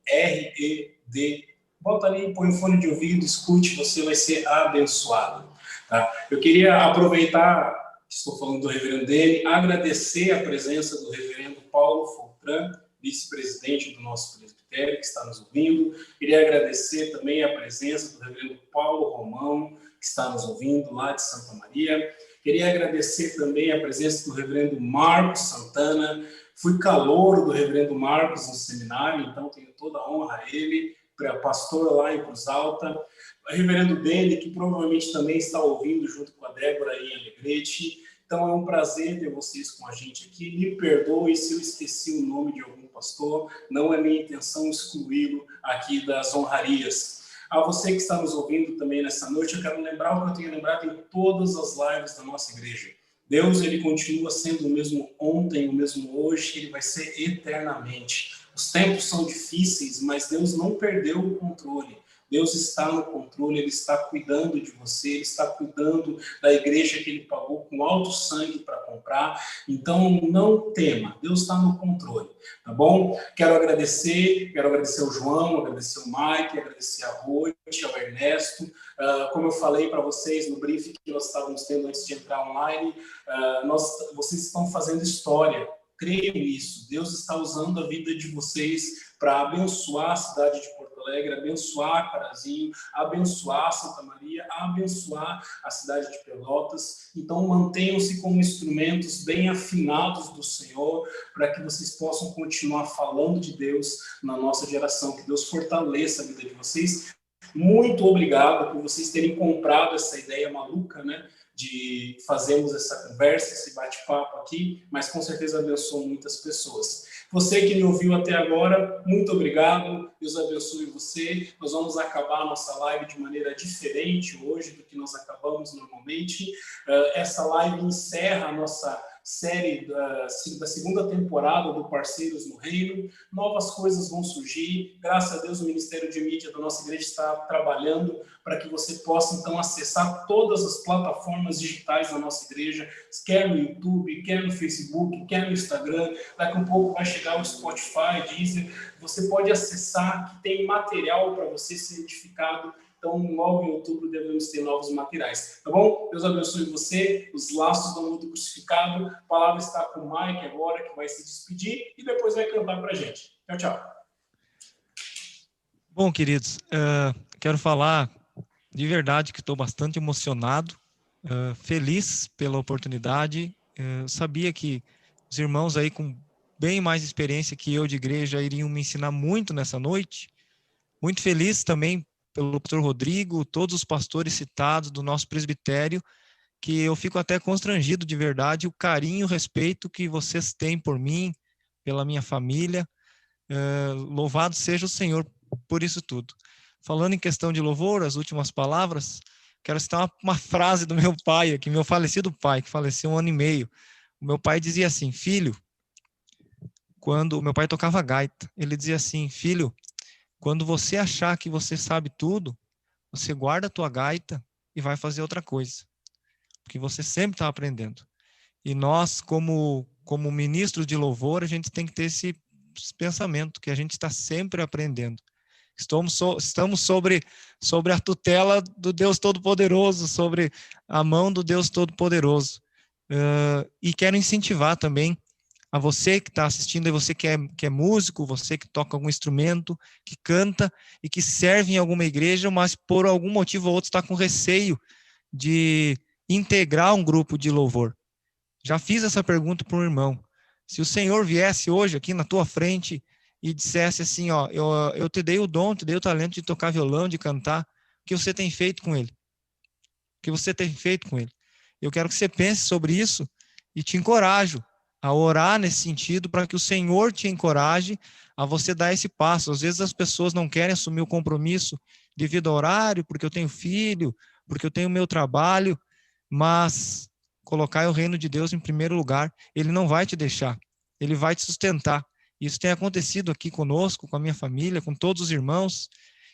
R-E-D. Bota ali, põe um fone de ouvido, escute, você vai ser abençoado. Tá? Eu queria aproveitar, que estou falando do reverendo dele, agradecer a presença do reverendo Paulo Foltran, vice-presidente do nosso presbitério, que está nos ouvindo. Queria agradecer também a presença do reverendo Paulo Romão, que está nos ouvindo, lá de Santa Maria. Queria agradecer também a presença do reverendo Marcos Santana. Fui calouro do reverendo Marcos no seminário, então tenho toda a honra a ele, pastor lá em Cruz Alta. O reverendo dele, que provavelmente também está ouvindo junto com a Débora aí em Alegrete. Então é um prazer ter vocês com a gente aqui. Me perdoe se eu esqueci o nome de algum pastor, não é minha intenção excluí-lo aqui das honrarias. A você que está nos ouvindo também nessa noite, eu quero lembrar o que eu tenho lembrado em todas as lives da nossa igreja. Deus, ele continua sendo o mesmo ontem, o mesmo hoje, ele vai ser eternamente. Os tempos são difíceis, mas Deus não perdeu o controle. Deus está no controle, Ele está cuidando de você, Ele está cuidando da igreja que Ele pagou com alto sangue para comprar. Então, não tema, Deus está no controle, tá bom? Quero agradecer ao João, agradecer ao Mike, agradecer a Ruth, ao Ernesto. Como eu falei para vocês no briefing que nós estávamos tendo antes de entrar online, vocês estão fazendo história. Creio nisso. Deus está usando a vida de vocês para abençoar a cidade de Porto Alegre, abençoar Carazinho, abençoar Santa Maria, abençoar a cidade de Pelotas. Então, mantenham-se como instrumentos bem afinados do Senhor, para que vocês possam continuar falando de Deus na nossa geração. Que Deus fortaleça a vida de vocês. Muito obrigado por vocês terem comprado essa ideia maluca, né? De fazermos essa conversa, esse bate-papo aqui, mas com certeza abençoou muitas pessoas. Você que me ouviu até agora, muito obrigado, Deus abençoe você. Nós vamos acabar a nossa live de maneira diferente hoje do que nós acabamos normalmente. Essa live encerra a nossa série da segunda temporada do Parceiros no Reino. Novas coisas vão surgir. Graças a Deus, o Ministério de Mídia da nossa igreja está trabalhando para que você possa, então, acessar todas as plataformas digitais da nossa igreja, quer no YouTube, quer no Facebook, quer no Instagram. Daqui a um pouco vai chegar o Spotify, Deezer. Você pode acessar, que tem material para você ser edificado. Então, logo em outubro, devemos ter novos materiais. Tá bom? Deus abençoe você. Os laços do mundo crucificado. A palavra está com o Mike agora, que vai se despedir e depois vai cantar para a gente. Tchau, tchau. Bom, queridos, quero falar de verdade que estou bastante emocionado, feliz pela oportunidade. Eu sabia que os irmãos aí com bem mais experiência que eu de igreja iriam me ensinar muito nessa noite. Muito feliz também pelo pastor Rodrigo, todos os pastores citados do nosso presbitério, que eu fico até constrangido de verdade, o carinho e o respeito que vocês têm por mim, pela minha família. Louvado seja o Senhor por isso tudo. Falando em questão de louvor, as últimas palavras, quero citar uma frase do meu pai, aqui, meu falecido pai, que faleceu 1 ano e meio. O meu pai dizia assim: filho, quando o meu pai tocava gaita, ele dizia assim: filho, quando você achar que você sabe tudo, você guarda a tua gaita e vai fazer outra coisa, porque você sempre está aprendendo. E nós, como ministros de louvor, a gente tem que ter esse pensamento, que a gente está sempre aprendendo. Estamos sobre a tutela do Deus Todo-Poderoso, sobre a mão do Deus Todo-Poderoso. E quero incentivar também a você que está assistindo, e você que é músico, você que toca algum instrumento, que canta e que serve em alguma igreja, mas por algum motivo ou outro está com receio de integrar um grupo de louvor. Já fiz essa pergunta para um irmão. Se o Senhor viesse hoje aqui na tua frente e dissesse assim, ó, eu te dei o dom, te dei o talento de tocar violão, de cantar, o que você tem feito com ele? O que você tem feito com ele? Eu quero que você pense sobre isso e te encorajo a orar nesse sentido, para que o Senhor te encoraje a você dar esse passo. Às vezes as pessoas não querem assumir o compromisso devido ao horário, porque eu tenho filho, porque eu tenho meu trabalho, mas colocar o reino de Deus em primeiro lugar, Ele não vai te deixar, Ele vai te sustentar. Isso tem acontecido aqui conosco, com a minha família, com todos os irmãos.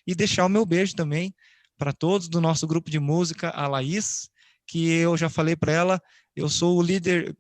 E deixar o meu beijo também para todos do nosso grupo de música, a Laís, que eu já falei para ela, eu sou o líder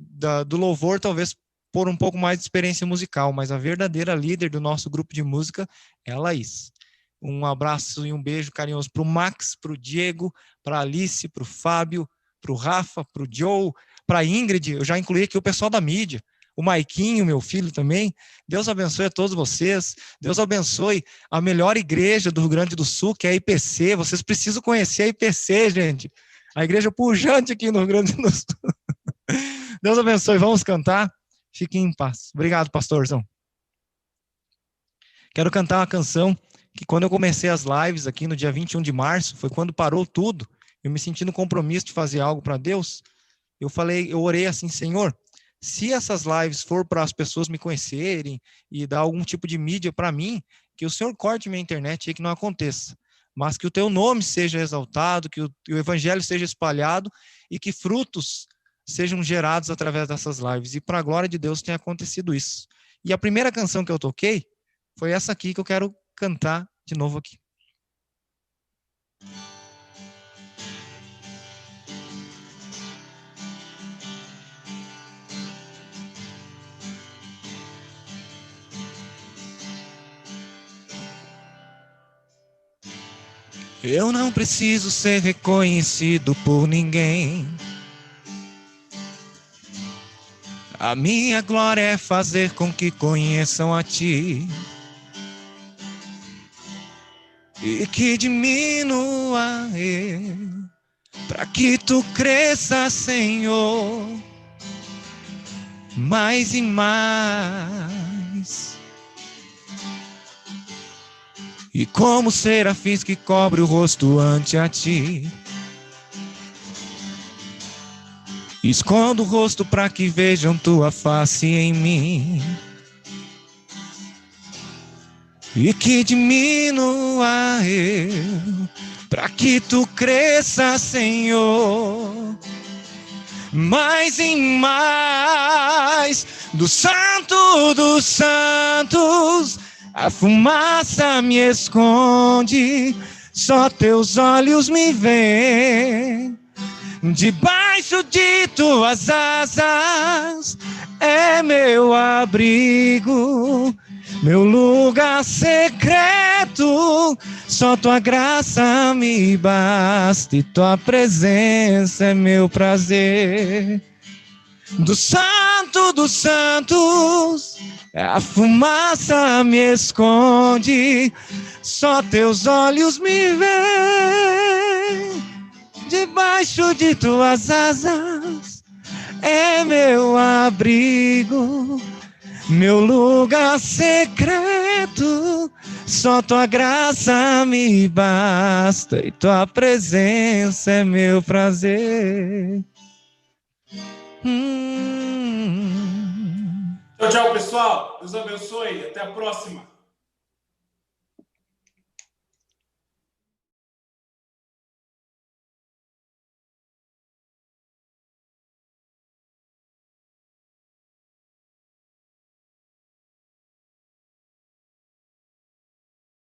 do louvor, talvez por um pouco mais de experiência musical, mas a verdadeira líder do nosso grupo de música é a Laís. Um abraço e um beijo carinhoso para o Max, para o Diego, para a Alice, para o Fábio, para o Rafa, para o Joe, para a Ingrid. Eu já incluí aqui o pessoal da mídia, o Maiquinho, meu filho também. Deus abençoe a todos vocês. Deus abençoe a melhor igreja do Rio Grande do Sul, que é a IPC. Vocês precisam conhecer a IPC, gente. A igreja pujante aqui no Rio Grande do Sul. Deus abençoe. Vamos cantar? Fiquem em paz. Obrigado, pastorzão. Quero cantar uma canção que quando eu comecei as lives aqui no dia 21 de março, foi quando parou tudo, eu me senti no compromisso de fazer algo para Deus. Eu orei assim: Senhor, se essas lives for para as pessoas me conhecerem e dar algum tipo de mídia para mim, que o Senhor corte minha internet e que não aconteça. Mas que o teu nome seja exaltado, que o evangelho seja espalhado e que frutos sejam gerados através dessas lives. E para a glória de Deus tem acontecido isso. E a primeira canção que eu toquei foi essa aqui que eu quero cantar de novo aqui. Eu não preciso ser reconhecido por ninguém. A minha glória é fazer com que conheçam a Ti e que diminua eu, para que Tu cresça, Senhor, mais e mais. E como serafins que cobre o rosto ante a Ti, escondo o rosto para que vejam Tua face em mim e que diminua eu, para que Tu cresça, Senhor, mais e mais. Do Santo dos Santos a fumaça me esconde, só Teus olhos me veem. Debaixo de Tuas asas é meu abrigo, meu lugar secreto. Só Tua graça me basta e Tua presença é meu prazer. Do Santo dos Santos a fumaça me esconde, só Teus olhos me veem. Debaixo de Tuas asas é meu abrigo, meu lugar secreto. Só Tua graça me basta e Tua presença é meu prazer. Tchau, tchau, pessoal. Deus abençoe. Até a próxima.